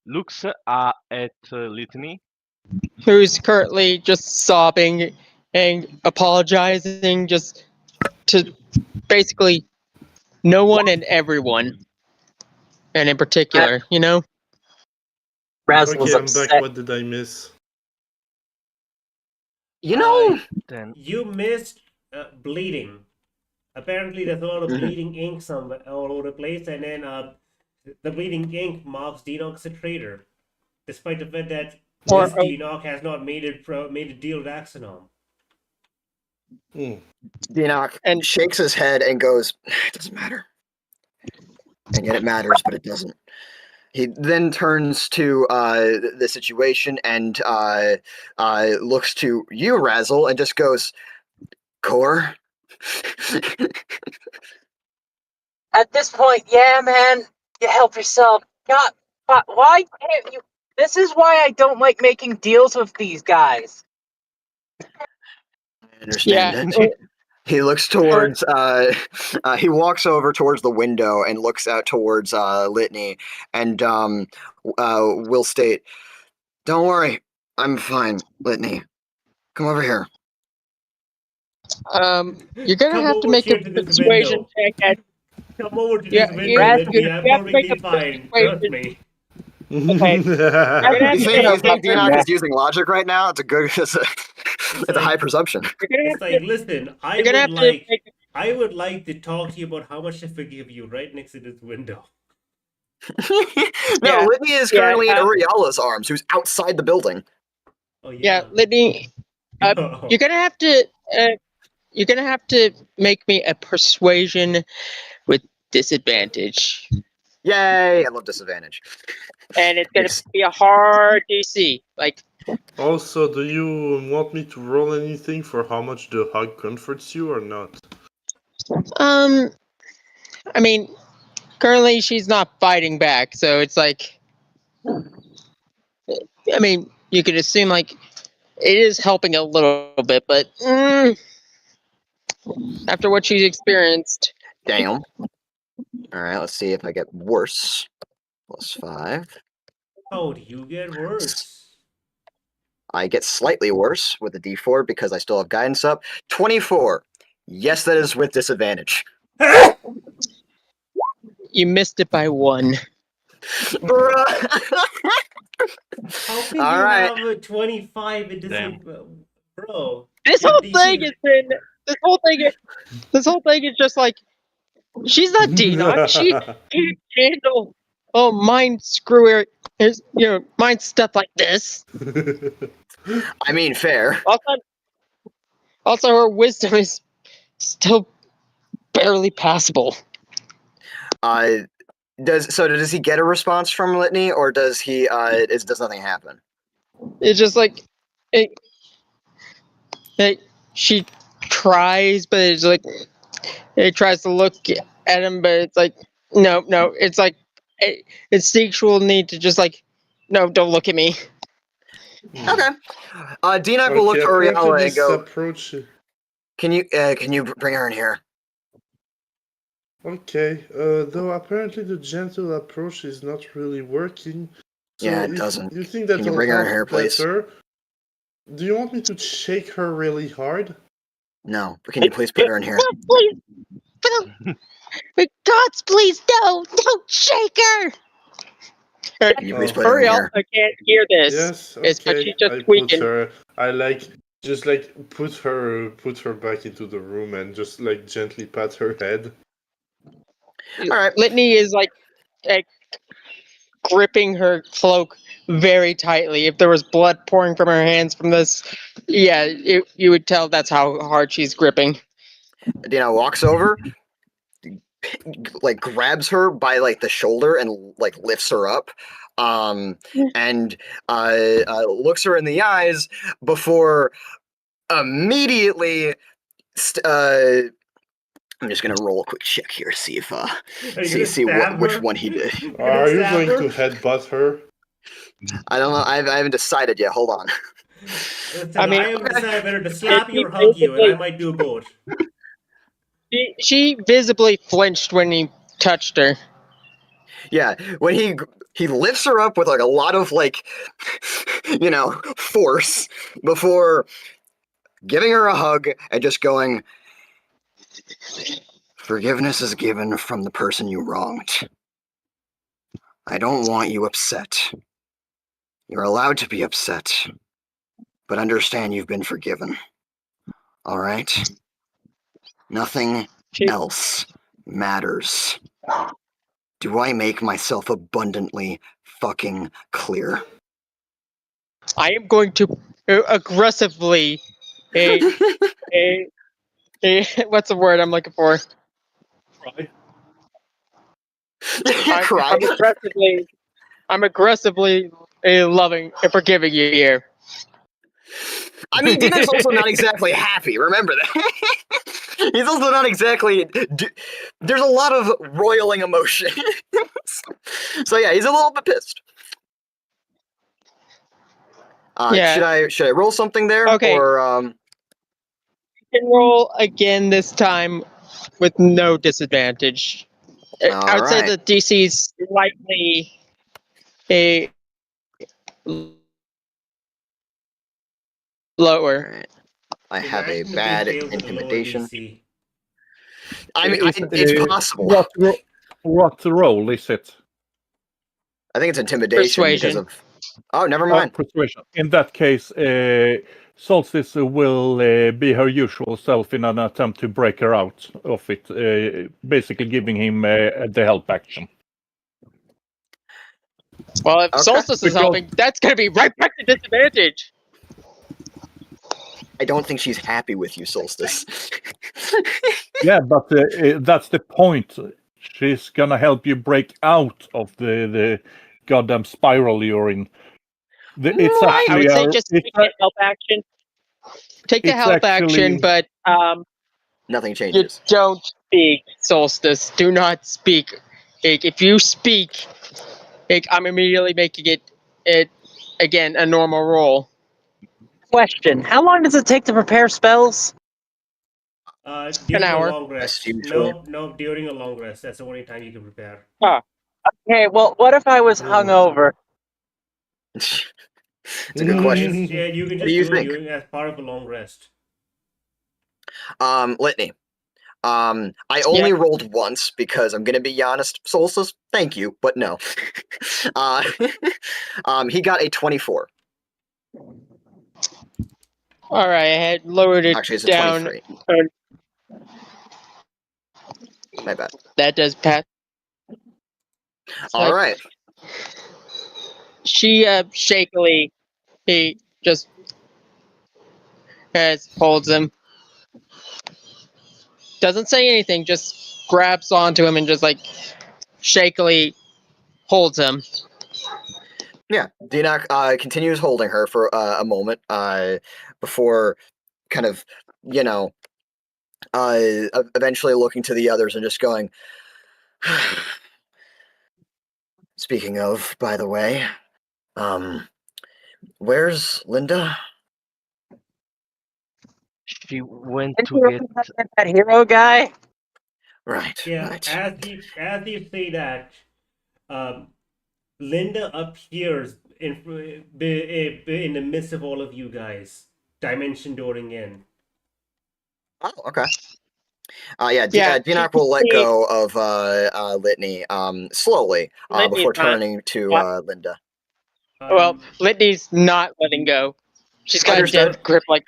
looks at Litney, who's currently just sobbing and apologizing just to basically no one and everyone, and in particular, Razzle is Okay, I'm upset. back. What did I miss? You missed bleeding. Apparently, there's a lot of bleeding ink somewhere all over the place, and then the bleeding ink marks Enoch as a traitor, despite the fact that this Enoch has not made a deal with Axonom. Enoch and shakes his head and goes, "It doesn't matter." And yet it matters, but it doesn't. He then turns to the situation and looks to you, Razzle, and just goes, "Core." At this point, yeah, man, you help yourself. God, why can't you? This is why I don't like making deals with these guys. I understand it. He looks towards, he walks over towards the window and looks out towards Litney, and will state, "Don't worry, I'm fine, Litney. Come over here." You're gonna have to make a persuasion check. Come over to this window, Litney. I'm perfectly fine. Trust me. Okay. You think Enoch is using logic right now? It's a good. It's a high presumption. It's like, listen, I would like to talk to you about how much I forgive you right next to this window. No, Litney is currently in Uriala's arms, who's outside the building. Oh yeah, Litney, you're gonna have to make me a persuasion with disadvantage. Yay! I love disadvantage. And it's gonna be a hard DC. Also, do you want me to roll anything for how much the hug comforts you or not? I mean, currently she's not fighting back, so it's like, I mean, you could assume it is helping a little bit, but after what she's experienced. Damn. Alright, let's see if I get worse. +5. How do you get worse? I get slightly worse with a D4 because I still have guidance up. 24. Yes, that is with disadvantage. You missed it by 1. Bruh. How can All you right. have a 25 in this? Bro. This your whole DC thing has been. This whole thing is just like. She's not Denox. She can't handle. Oh, mind screwer. Mind stuff like this. I mean, fair. Also, her wisdom is still barely passable. Does he get a response from Litney, or does he does nothing happen? It's just like she tries, but it's like it tries to look at him, but it's like no. It's like instinctual need to just like no, don't look at me. Okay. Denox will look to Uriala and go. Approach. Can you bring her in here? Okay. Though apparently the gentle approach is not really working. So Yeah, it doesn't. You think that Can you bring her in here, please? better? Do you want me to shake her really hard? No, but can you please put her in here? Please, gods, please, don't shake her. Can you please put her in here? I can't hear this. Yes, It's but okay. she's just I tweaking. put her. I just put her back into the room and just gently pat her head. All right. Litney is like gripping her cloak very tightly. If there was blood pouring from her hands from this, yeah, you would tell that's how hard she's gripping. Dina walks over, grabs her by the shoulder and lifts her up, and looks her in the eyes before immediately. I'm just gonna roll a quick check here, see if which one he did. Are you going to headbutt her? I don't know. I haven't decided yet. Hold on. I haven't decided whether to slap you or hug you, and I might do both. She visibly flinched when he touched her. Yeah, when he lifts her up with a lot of force before giving her a hug and just going, "Forgiveness is given from the person you wronged. I don't want you upset. You're allowed to be upset, but understand you've been forgiven. All right? Nothing else matters. Do I make myself abundantly fucking clear?" I am going to aggressively what's the word I'm looking for? Cry. I'm aggressively loving and forgiving you here. I mean, Dina's also not exactly happy. Remember that. He's also not exactly. There's a lot of roiling emotion. So yeah, he's a little bit pissed. Yeah. Should I roll something there? Okay. Or You can roll again this time with no disadvantage. I would say the DC's slightly lower. I have a bad intimidation. I mean, Is it's possible. What role is it? I think it's intimidation because of. Oh, never mind. Persuasion. In that case, Solstice will be her usual self in an attempt to break her out of it, basically giving him the help action. Well, if Solstice is helping, that's going to be right back to disadvantage. I don't think she's happy with you, Solstice. Yeah, but that's the point. She's gonna help you break out of the goddamn spiral you're in. It's actually I would say just take the help action. Take the help action, but nothing changes. You don't speak, Solstice. Do not speak. If you speak, I'm immediately making it again a normal roll. Question: how long does it take to prepare spells? During An hour. a long rest. No, during a long rest. That's the only time you can prepare. Okay, well, what if I was hungover? It's a good question. Yeah, you can What just do you do it think? as part of a long rest. Litney. I only rolled once because I'm gonna be honest. Solstice, thank you, but no. He got a 24. All right, I had lowered it Actually, it's a down. 23. My bad. That does pass. All right. She shakily, he just holds him. Doesn't say anything, just grabs onto him and just like shakily holds him. Yeah, Dinak continues holding her for a moment before kind of, eventually looking to the others and just going, speaking of, by the way, where's Linda? She went to get. That hero guy? Right, Yeah, right. as you say that, Linda appears in the midst of all of you guys, dimension dooring in. Oh, okay. Yeah, Yeah, Dinak will let go of Litney slowly before Litney's not- turning to yeah. Linda. Well, Litney's not letting go. She's got a Understood. dead grip like.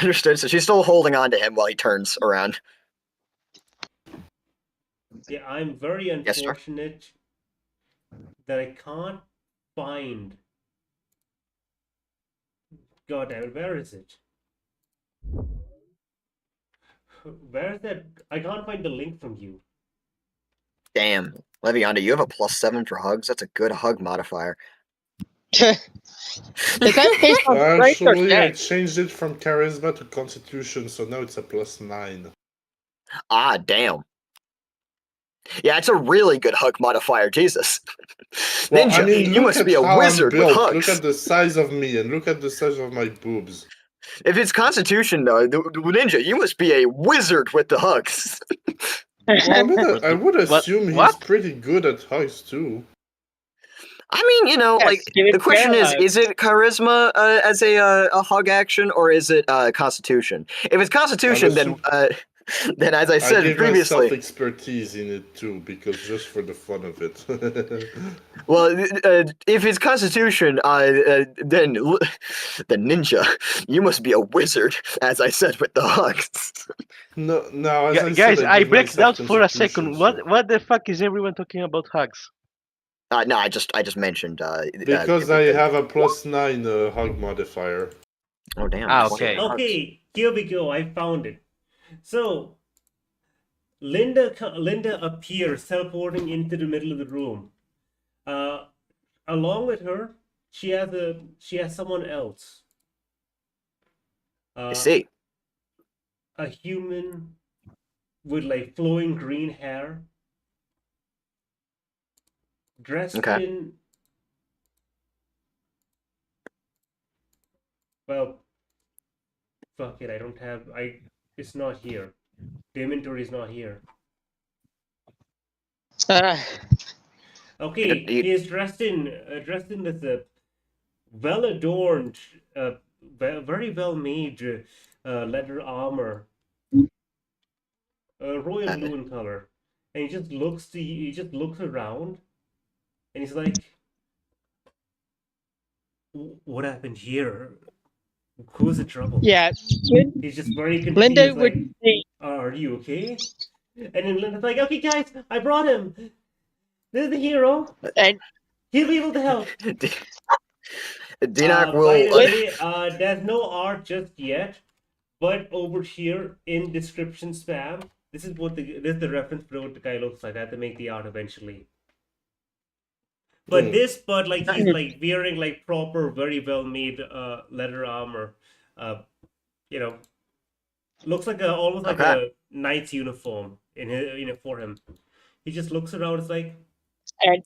Understood. So she's still holding on to him while he turns around. Yeah, I'm very Yes, sir. unfortunate that I can't find. God damn it, where is it? Where is that? I can't find the link from you. Damn, Levianda, you have a +7 for hugs. That's a good hug modifier. Is that based on strength or Actually, I dex? changed it from charisma to constitution, so now it's a +9. Ah, damn. Yeah, it's a really good hug modifier. Jesus. Well, Ninja, I mean, you look must at be a how wizard I'm with built. hugs. Look at the size of me, and look at the size of my boobs. If it's Constitution, though, Ninja, you must be a wizard with the hugs. Well, I would assume he's What? pretty good at hugs too. I mean, Yes, give it the question bear is it charisma as a hug action, or is it Constitution? If it's Constitution, then as I I said gave previously, myself expertise in it too, because just for the fun of it. well, if it's Constitution, then Ninja, you must be a wizard, as I said with the hugs. No, as I Guys, said, I give blacked myself out for a constitution, second. so- What the fuck is everyone talking about hugs? No, I just mentioned. Because I have a +9 hug modifier. Oh damn! Ah, 20 okay. hugs. Okay, here we go. I found it. So, Linda appears, teleporting into the middle of the room. Along with her, she has someone else. I see. A human with like flowing green hair, dressed Okay. in, well, fuck it. I don't have. It's not here. The inventory is not here. Okay, he is dressed in this well adorned, very well made leather armor, royal blue in color, and he just looks around, and he's like, "What happened here? Who's the trouble?" Yeah, He's just very confused. Linda like, would be. "Are you okay?" And then Linda's like, "Okay, guys, I brought him. This is the hero. And He'll be able to help." Dinak will. By the way, there's no art just yet, but over here in description spam, this is the reference for what the guy looks like. I have to make the art eventually. But like he's like wearing like proper, very well made leather armor. Looks like almost like a knight's uniform for him. He just looks around. It's like. And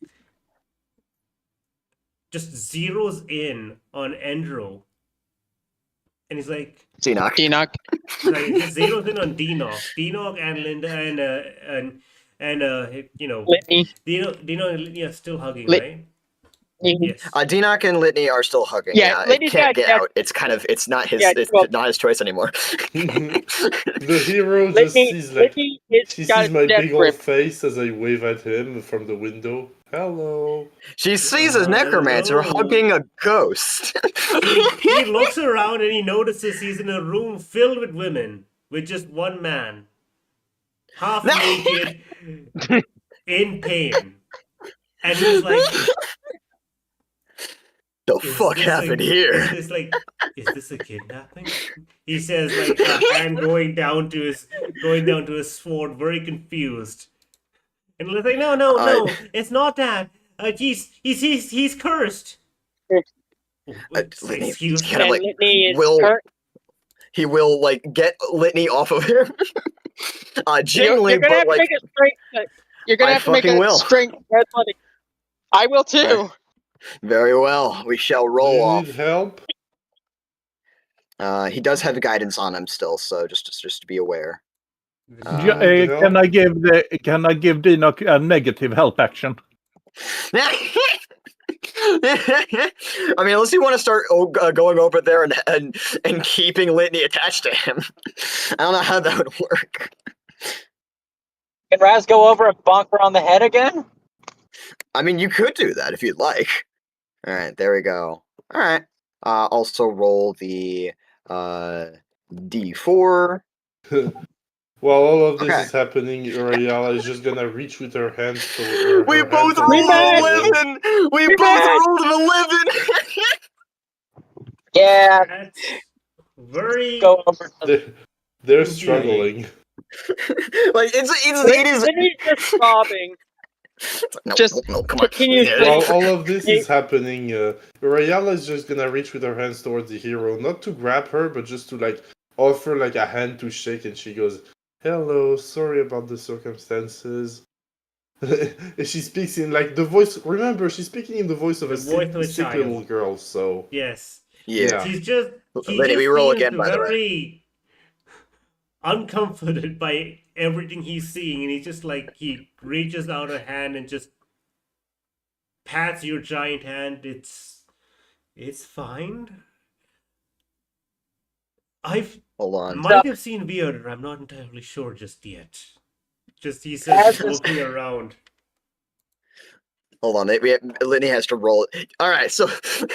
just zeroes in on Endro, and he's like, Dinak. Right, just zeroes in on Dinoc and Linda and Litney. Dino and Lindy are still hugging, right? Yes. Dinok and Litney are still hugging. Yeah, Yeah, it Litney's can't got get that- out. It's kind of, it's not his, Yeah, it's well- not his choice anymore. The hero just sees like Litney is she got sees my death big old grip. face as I wave at him from the window. Hello. She sees a necromancer Hello. hugging a ghost. He looks around and he notices he's in a room filled with women, with just one man, half naked, in pain. And he's like, The Is fuck this happened a- here? Is this a kidnapping? He says, like a hand going down to his sword, very confused. And he's like, no, it's not that. He's cursed. Litney Excuse me. kind of And like Litney is will hurt. he will like get Litney off of him. Genuinely, You're gonna but have to like make a strength. You're gonna I have to make fucking a will. strength athletic. I will too. very well. We shall Do roll you off. need help? He does have guidance on him still, so just to be aware. Can I give Dinok a negative help action? I mean, unless you want to start going over there and keeping Litney attached to him, I don't know how that would work. Can Raz go over and bonk her on the head again? I mean, you could do that if you'd like. All right, there we go. All right. Also roll the D4. While all of this Okay. is happening, Uriala is just gonna reach with her hands to her We her both hands on rolled the an wall. 11. We both rolled an 11. Yeah, That's very. go over to They're Infuriating. struggling. Like it is. Litney's just sobbing. No, Just no, come on. continue Yeah. While all of this is happening, Uriala is just gonna reach with her hands towards the hero, not to grab her, but just to like offer like a hand to shake, and she goes, "Hello, sorry about the circumstances." She speaks in like the voice. Remember, she's speaking in the voice of The a voice of a sick child. little girl. So Yes. Yeah. He just Lenny, we roll seems again, by the way. very uncomforted by everything he's seeing, and he's just like he reaches out a hand and just pats your giant hand. It's fine. Hold on. Might have seen weirder. I'm not entirely sure just yet. Just he says, looking around. Hold on. Lenny has to roll it. All right. So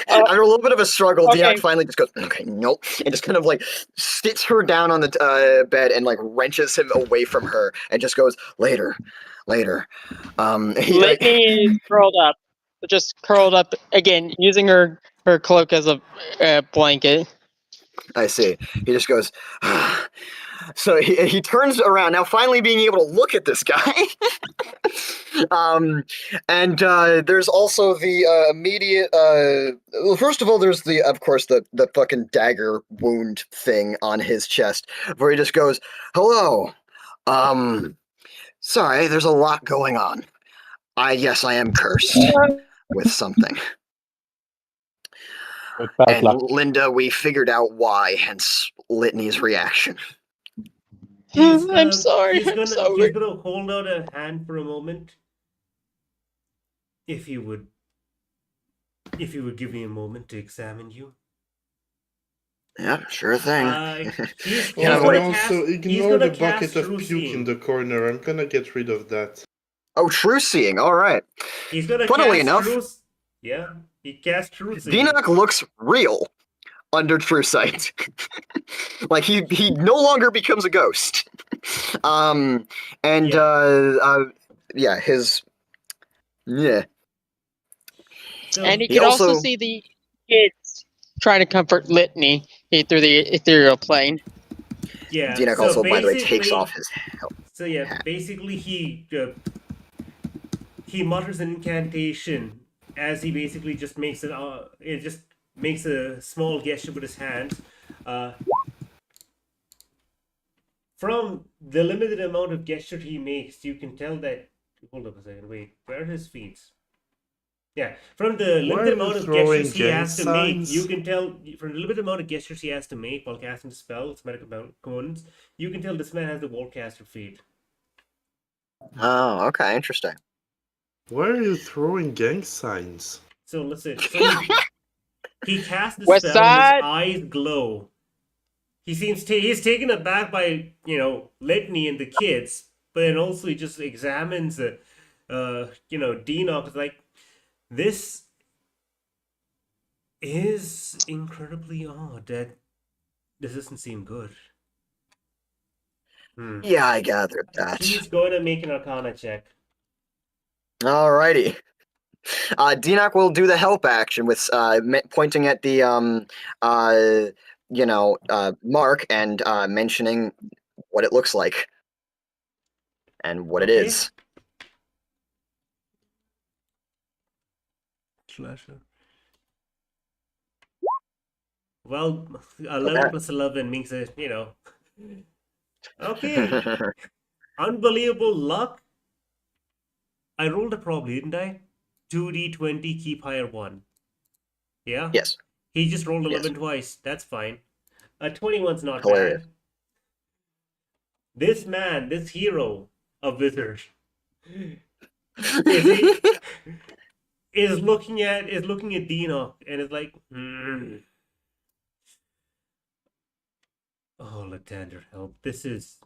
after a little bit of a struggle, okay. Dinok finally just goes, "Okay, nope," and just kind of like sits her down on the bed and like wrenches him away from her and just goes, "Later." He, like, Litney is curled up. Just curled up again, using her cloak as a blanket. I see. He just goes. So he turns around now, finally being able to look at this guy. And there's also the immediate. Well, first of all, there's of course the fucking dagger wound thing on his chest, where he just goes, "Hello, sorry, there's a lot going on. Yes, I am cursed with something." And Linda, we figured out why, hence Litney's reaction. I'm sorry. He's I'm gonna sorry. hold out a hand for a moment. If you would give me a moment to examine you. Yeah, sure thing. He's Yeah, and gonna also cast- he's ignore gonna the bucket cast of True puke Seeing. in the corner. I'm gonna get rid of that. Oh, true seeing. All right. He's gonna Funnily cast enough, he cast True Seeing. Dinok looks real under true sight. Like he no longer becomes a ghost. Yeah. So, And he He could also also- see the kids trying to comfort Litney through the ethereal plane. yeah. Dinok so also, by the way, takes basically- off his helmet. So yeah, basically he mutters an incantation as he basically just makes a small gesture with his hands. From the limited amount of gesture he makes, you can tell that. Hold up a second. Wait, where are his feet? Yeah, from the Why are limited you amount of throwing gestures he gang has to make, signs? you can tell from the limited amount of gestures he has to make while casting spells, medical components, you can tell this man has the warcaster feat. Oh, okay, interesting. Why are you throwing gang signs? So listen. So he casts the West spell and his side. eyes glow. He's taken aback by Litney and the kids, but then also he just examines Deanoch. Is like, this is incredibly odd. That this doesn't seem good. Yeah, I gathered that. He's going to make an Arcana check. Alrighty. Deanoch will do the help action with pointing at the mark and mentioning what it looks like and what it Okay. is. Slasher. Well, 11 plus 11 means that, Okay. Unbelievable luck. I rolled it probably, didn't I? 2d20, keep higher 1. Yeah? Yes. He just rolled 11 Yes. twice. That's fine. 21's not Hilarious. bad. This man, this hero of wizard, is looking at Deanoch and is like, Oh, Lathander, help. This is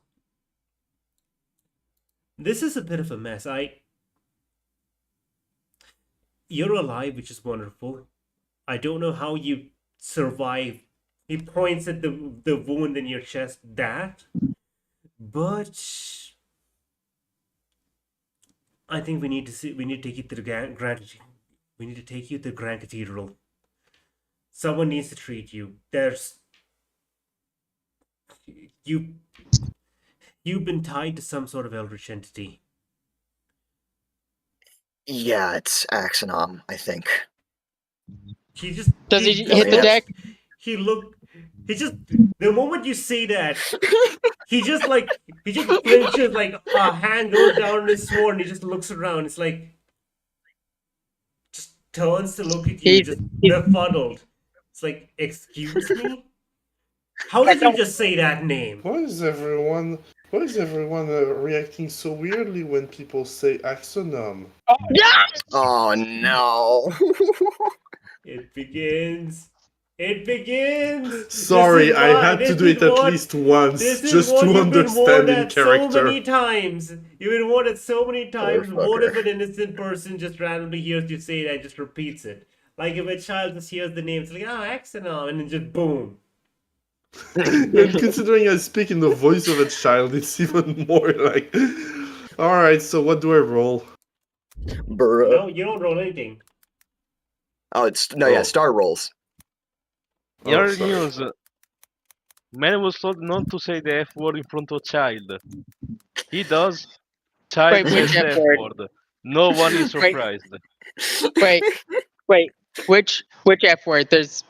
a bit of a mess. You're alive, which is wonderful. I don't know how you survive. He points at the wound in your chest. But I think we need to take you to the Grand. We need to take you to the Grand Cathedral. Someone needs to treat you. You've been tied to some sort of eldritch entity. Yeah, it's Axonom, I think. He just Does he hit the deck? The moment you say that, he just flinches, like a hand goes down on his sword and he just looks around. It's like, just turns to look at you, just befuddled. It's like, excuse me? How did you just say that name? Why is everyone reacting so weirdly when people say Axonom? Oh no. It begins. Sorry, I had to do it at least once, just to understand in character. So many times. You've been warned it so many times. Motherfucker. What if an innocent person just randomly hears you say it and just repeats it? Like if a child just hears the name, it's like, Axonom, and then just boom. And considering I speak in the voice of a child, it's even more like... Alright, so what do I roll? Bruh. No, you don't roll anything. Star rolls. Your sorry. news. Man was told not to say the F word in front of child. He does. Child Wait, which says the F F word? word. No one is surprised. Wait. Which F word? There's,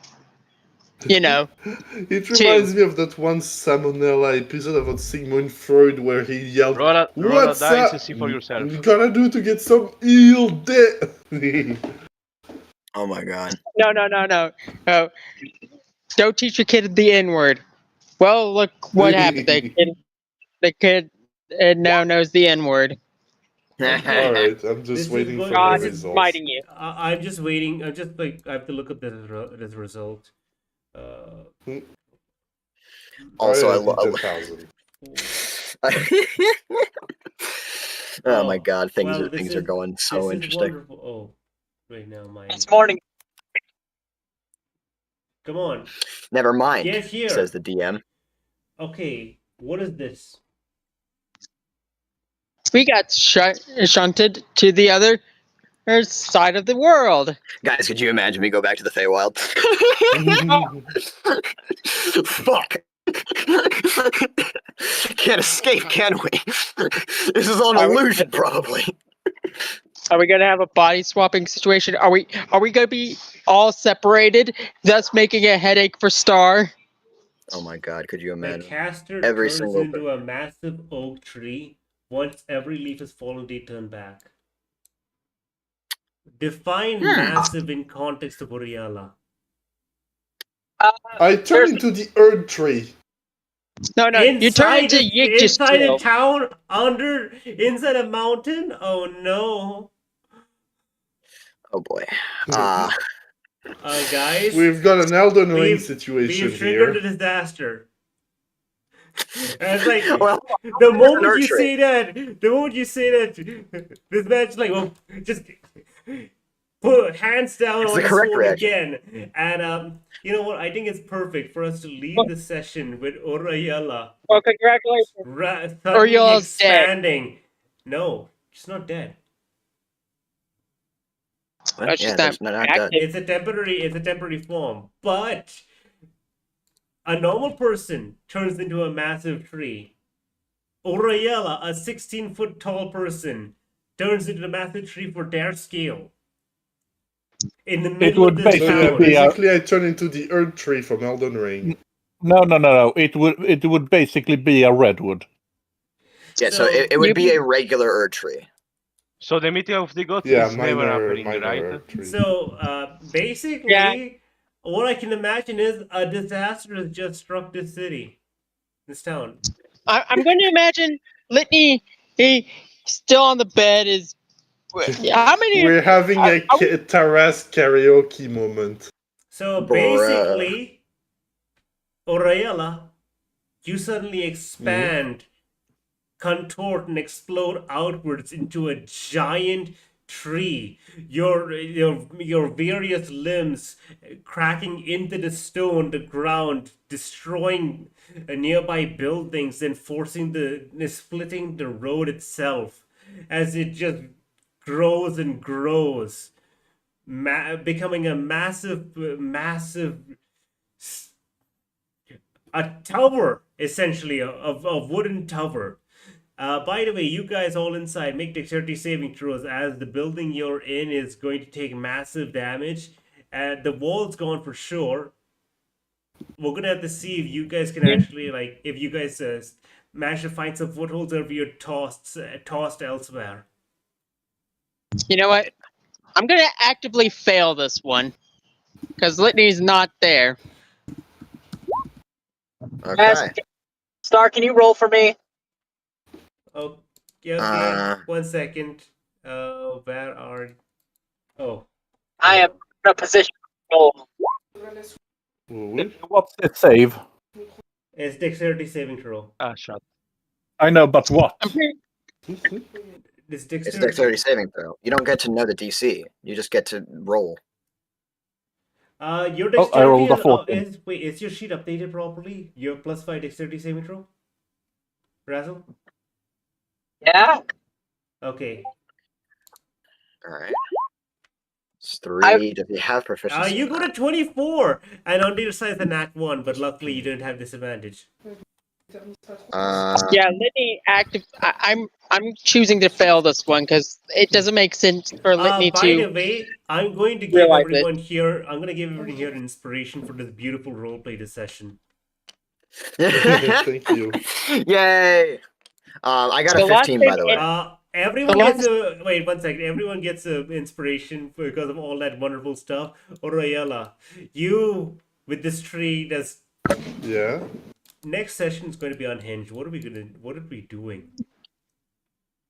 It reminds me of that one Salmonella episode about Sigmund Freud where he yelled, Roll a "What's dice up? and see for yourself. You gotta do to get some eel dick." Oh my god. No. Don't teach your kid the N word. Well, look what happened. The kid now knows the N word. Alright, I'm This just is waiting going- for God the is results. smiting you. I'm just waiting. I have to look up this result. Also, I love love. 10,000. Oh my god, this things are is- going this so is interesting. wonderful. Oh, right now, This morning, Come on. Never mind, Get here. says the DM. Okay, what is this? We got shunted to the other side of the world. Guys, could you imagine me go back to the Feywild? Fuck. Can't escape, can we? This is all an illusion, probably. Are we gonna have a body swapping situation? Are we gonna be all separated, thus making a headache for Star? Oh my god, could you The imagine? caster Every turns single into a massive oak tree. Once every leaf has fallen, they turn back. Define massive in context of Oriala. I turn into the Earth Tree. No, you turn into inside a Yggdrasil. town, inside a mountain. Oh no! Oh boy. Guys, We've got an Elden Ring we've situation triggered a here. disaster. And it's like Well, the moment you nurture say that, this man's like, well, just put hands down It's on the his correct phone reaction. again. And you know what? I think it's perfect for us to leave the session with Orayala Well, congratulations. suddenly Oriola's dead. expanding. No, she's not dead. Well, she's yeah, not there's not done. active. It's a temporary form, but a normal person turns into a massive tree. Orayala, a 16-foot tall person, turns into a massive tree for their scale. In the middle would of the basically So yeah, town. be basically I turn into the Earth Tree from Elden Ring. No. It would basically be a redwood. Yeah, so it would be a regular Erd tree. So the meeting of the gods Yeah, is never happening, minor right? Earth Tree. So basically, what I can imagine is a disaster has just struck this city, this town. I'm going to imagine Litney, he still on the bed is. How many? We're having a Taras karaoke moment. So Bruh. basically, Orayala, you suddenly expand, contort, and explode outwards into a giant tree. Your various limbs cracking into the stone, the ground, destroying nearby buildings, and splitting the road itself as it just grows and grows, becoming a massive a tower, essentially, a wooden tower. By the way, you guys all inside, make dexterity saving throws as the building you're in is going to take massive damage. The wall's gone for sure. We're gonna have to see if you guys can actually, if you guys manage to find some footholds, or if you're tossed elsewhere. You know what? I'm going to actively fail this one because Litney's not there. Okay. Star, can you roll for me? Oh, yeah, okay. 1 second. Where are... Oh. I am in a position to roll. What's the save? It's dexterity saving throw. Ah, shut. I know, but what? It's It's a dexterity saving throw. You don't get to know the DC. You just get to roll. Your Oh, I rolled a 14. wait, is your sheet updated properly? Your +5 dexterity saving throw? Razzle? Yeah? Okay. Alright. It's 3. Does he have proficiency? You go to 24! And on the other side is a nat 1, but luckily you don't have disadvantage. Yeah, Litney active. I'm choosing to fail this one because it doesn't make sense for Litney By to. the way, I'm going to give realize everyone here. I'm going to give everyone here inspiration for this beautiful roleplay this session. Thank you. Yay! I got a 15, by the way. Everyone gets a... Wait, 1 second. Everyone gets inspiration because of all that wonderful stuff. Orayala, you, with this tree, that's... Yeah? Next session is going to be unhinged. What are we doing?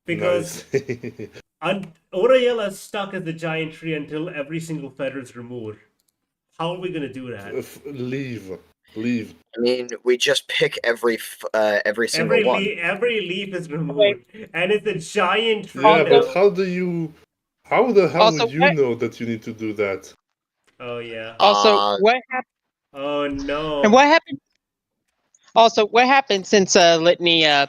Because Orayala is stuck as the giant tree until every single feather is removed. How are we going to do that? Leave. I mean, we just pick every single one. Every leaf is removed, and it's a giant tree. Yeah, now. but how the hell would you know that you need to do that? Oh yeah. Also, what happened? Oh no. And what happened? Also, what happened since Litney?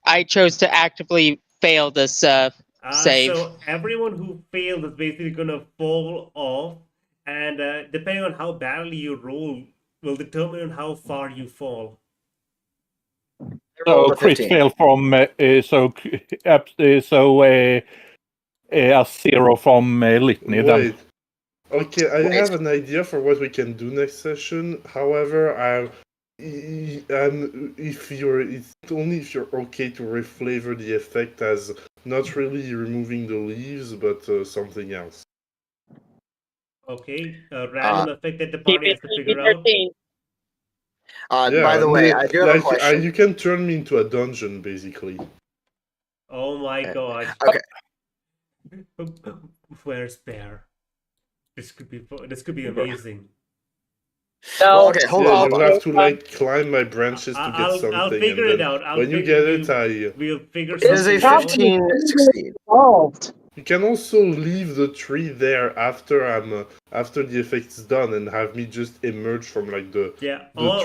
I chose to actively fail this save. So everyone who failed is basically gonna fall off, and depending on how badly you roll, will determine on how far you fall. So Chris fell from a 0 from Litney then. Wait. Okay, I have an idea for what we can do next session. However, it's only if you're okay to reflavor the effect as not really removing the leaves, but something else. Okay, random effect that the party has to figure out. By the way, I do have a question. You can turn me into a dungeon, basically. Oh my god. Okay. Where's Bear? This could be amazing. Well, okay, hold on. You'll have to like climb my branches to get something. I'll figure and it then out. when you get it, We'll figure It is a something out. 15 succeed. you can also leave the tree there after the effect's done and have me just emerge from like the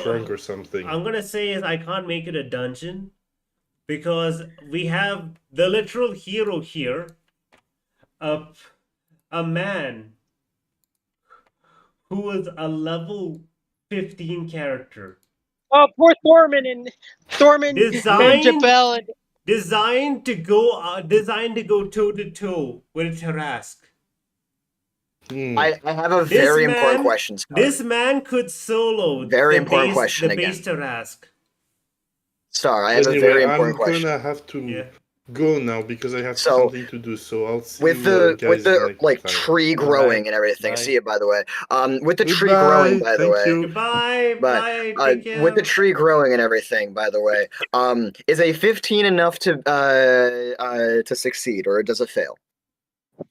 trunk or something. I'm gonna say is I can't make it a dungeon because we have the literal hero here, a man who is a level 15 character. Oh, poor Thorman and Jabel. Designed to go toe to toe with Tarask. I have a very important question. Scott. This man could solo Very the important base, question the again. base Tarask. Star, I have a very important I'm question. gonna have to go now because I have So, something to do. So I'll see with you the guys next time. tree growing and everything. Bye. See it, by the way. With the tree Goodbye, growing, by the thank way. you. Goodbye. But Bye. Take care. with the tree growing and everything, by the way, is a 15 enough to succeed, or does it fail?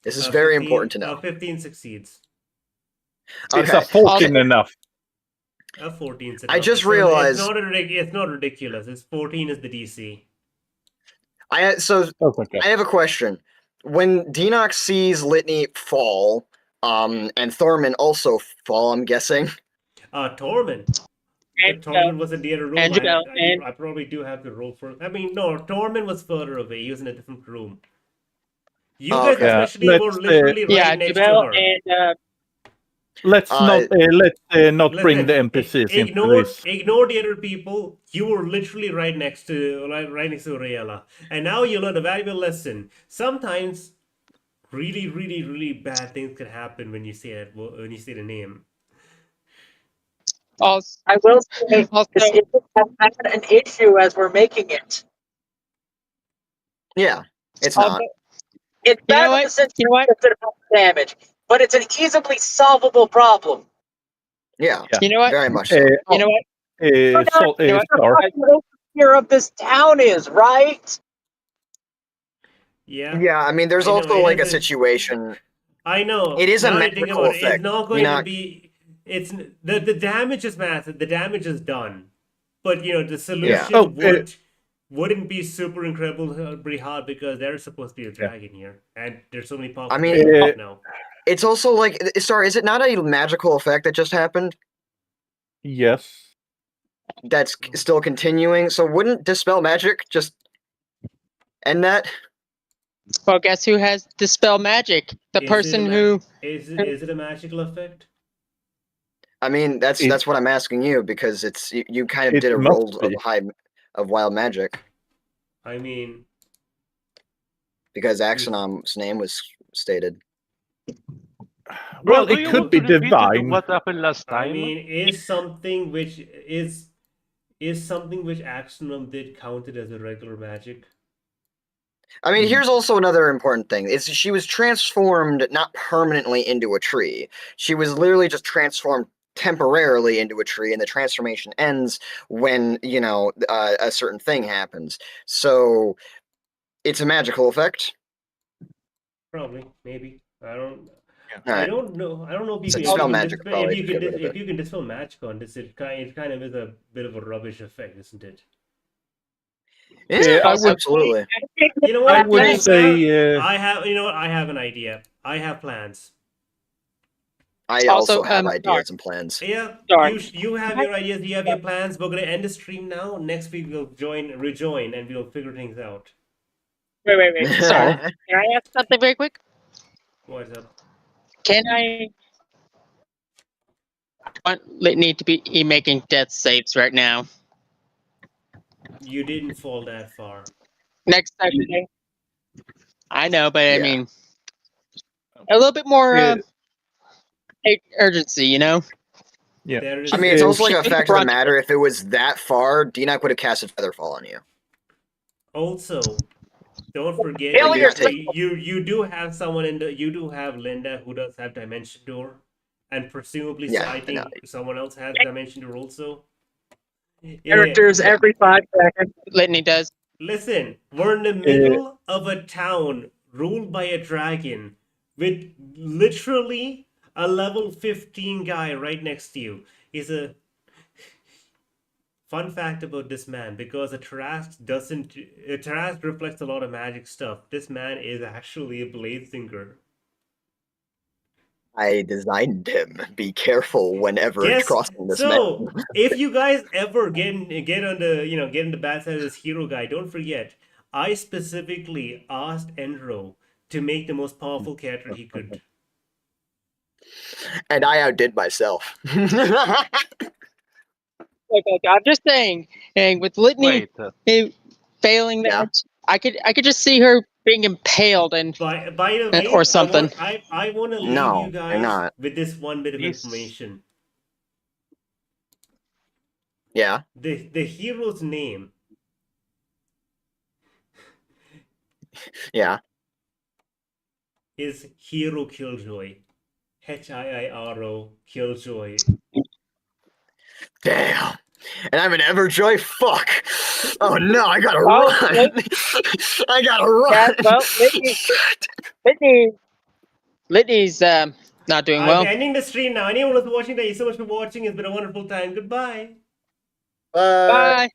This is very 15 important to know. 15 succeeds. Is a 14 enough? 14 is I enough. just realized- It's not ridiculous. It's 14 is the DC. I have a question. When Denox sees Litney fall, and Thorman also fall, I'm guessing. Tormund. And, Tormund was in the other room. and Jabel, I probably do have to roll for. I mean, no, Tormund was further away. He was in a different room. You guys, okay. especially, Yeah, were literally right next to Jabel her. and Let's not bring the NPCs into this. Ignore the other people. You were literally right next to Rayella. And now you learn a valuable lesson. Sometimes really, really, really bad things can happen when you say it, when you say the name. also, I will say, also I had an issue as we're making it. Yeah, it's also, not. It's You know bad in what? the sense You know what? that it's damage, but it's an easily solvable problem. Yeah, You know what? very much so. You know what? Star, The fear of this town is, right? Yeah. Yeah, I mean, there's I know, also it like a is situation. I know. It is a Now that I think magical about it, effect. It's not going You're to not- be. It's the damage is massive. The damage is done, but the solution Oh, wouldn't be super incredibly hard because there's supposed to be a dragon here, and there's so many I mean, possibilities now. It's also like, sorry, is it not a magical effect that just happened? Yes. That's still continuing. So wouldn't dispel magic just end that? Well, guess who has dispel magic? The Is person it a who. Is it a magical effect? I mean, that's what I'm asking you, because it's you kind of It did a must roll be. of wild magic, I mean, because Axonom's name was stated. Well, do it you could want be to repeat divine. What happened last I time? mean, is something which Axonom did counted as a regular magic? I mean, here's also another important thing: is she was transformed not permanently into a tree. She was literally just transformed temporarily into a tree, and the transformation ends when a certain thing happens. So it's a magical effect. Probably, maybe. I don't. All I right. don't know. I don't know if So you dispel can magic dispel, probably if get rid of it. you can dispel magic on this. It kind of is a bit of a rubbish effect, isn't it? Yeah, I would- absolutely. You know what? I would say. I have. You know what? I have an idea. I have plans. I also Also, have Dark. ideas and plans. Yeah, Dark. you have your ideas. You have your plans. We're gonna end the stream now. Next week we'll rejoin, and we'll figure things out. Wait. Sorry. Can I ask something very quick? What's up? Can I want Litney to be making death saves right now? You didn't fall that far. Next time. I know, but I Yeah. mean, a little bit more Yeah. urgency, Yeah. There is. I mean, it's also like She a fact of the matter. If it was that far, Denoc would have casted Featherfall on you. Also, don't forget Failure you do have someone you do have Linda who does have Dimension Door, and presumably Yeah, I think no. someone else has Dimension Door also. Yeah. Characters every 5 seconds. Litney does. Listen, we're in the middle of a town ruled by a dragon with literally a level 15 guy right next to you is a fun fact about this man, because a Tarrasque reflects a lot of magic stuff. This man is actually a blade thinker. I designed him. Be careful whenever Guess crossing this so. map. If you guys ever get on the bad side of this hero guy, don't forget I specifically asked Endro to make the most powerful character he could. And I outdid myself. I'm just saying, and with Litney failing Yeah. that, I could just see her being impaled and By the way, or something. I want to leave No, you you're guys not. with this one bit of This- information. Yeah. The hero's name Yeah. is Hero Killjoy. Hiiro Killjoy. Damn. And I'm an Everjoy? Fuck. Oh no, I gotta Oh, run. I gotta run. Yeah, well, Litney's not doing well. I'm ending the stream now. Anyone who's watching, thank you so much for watching. It's been a wonderful time. Goodbye. Bye.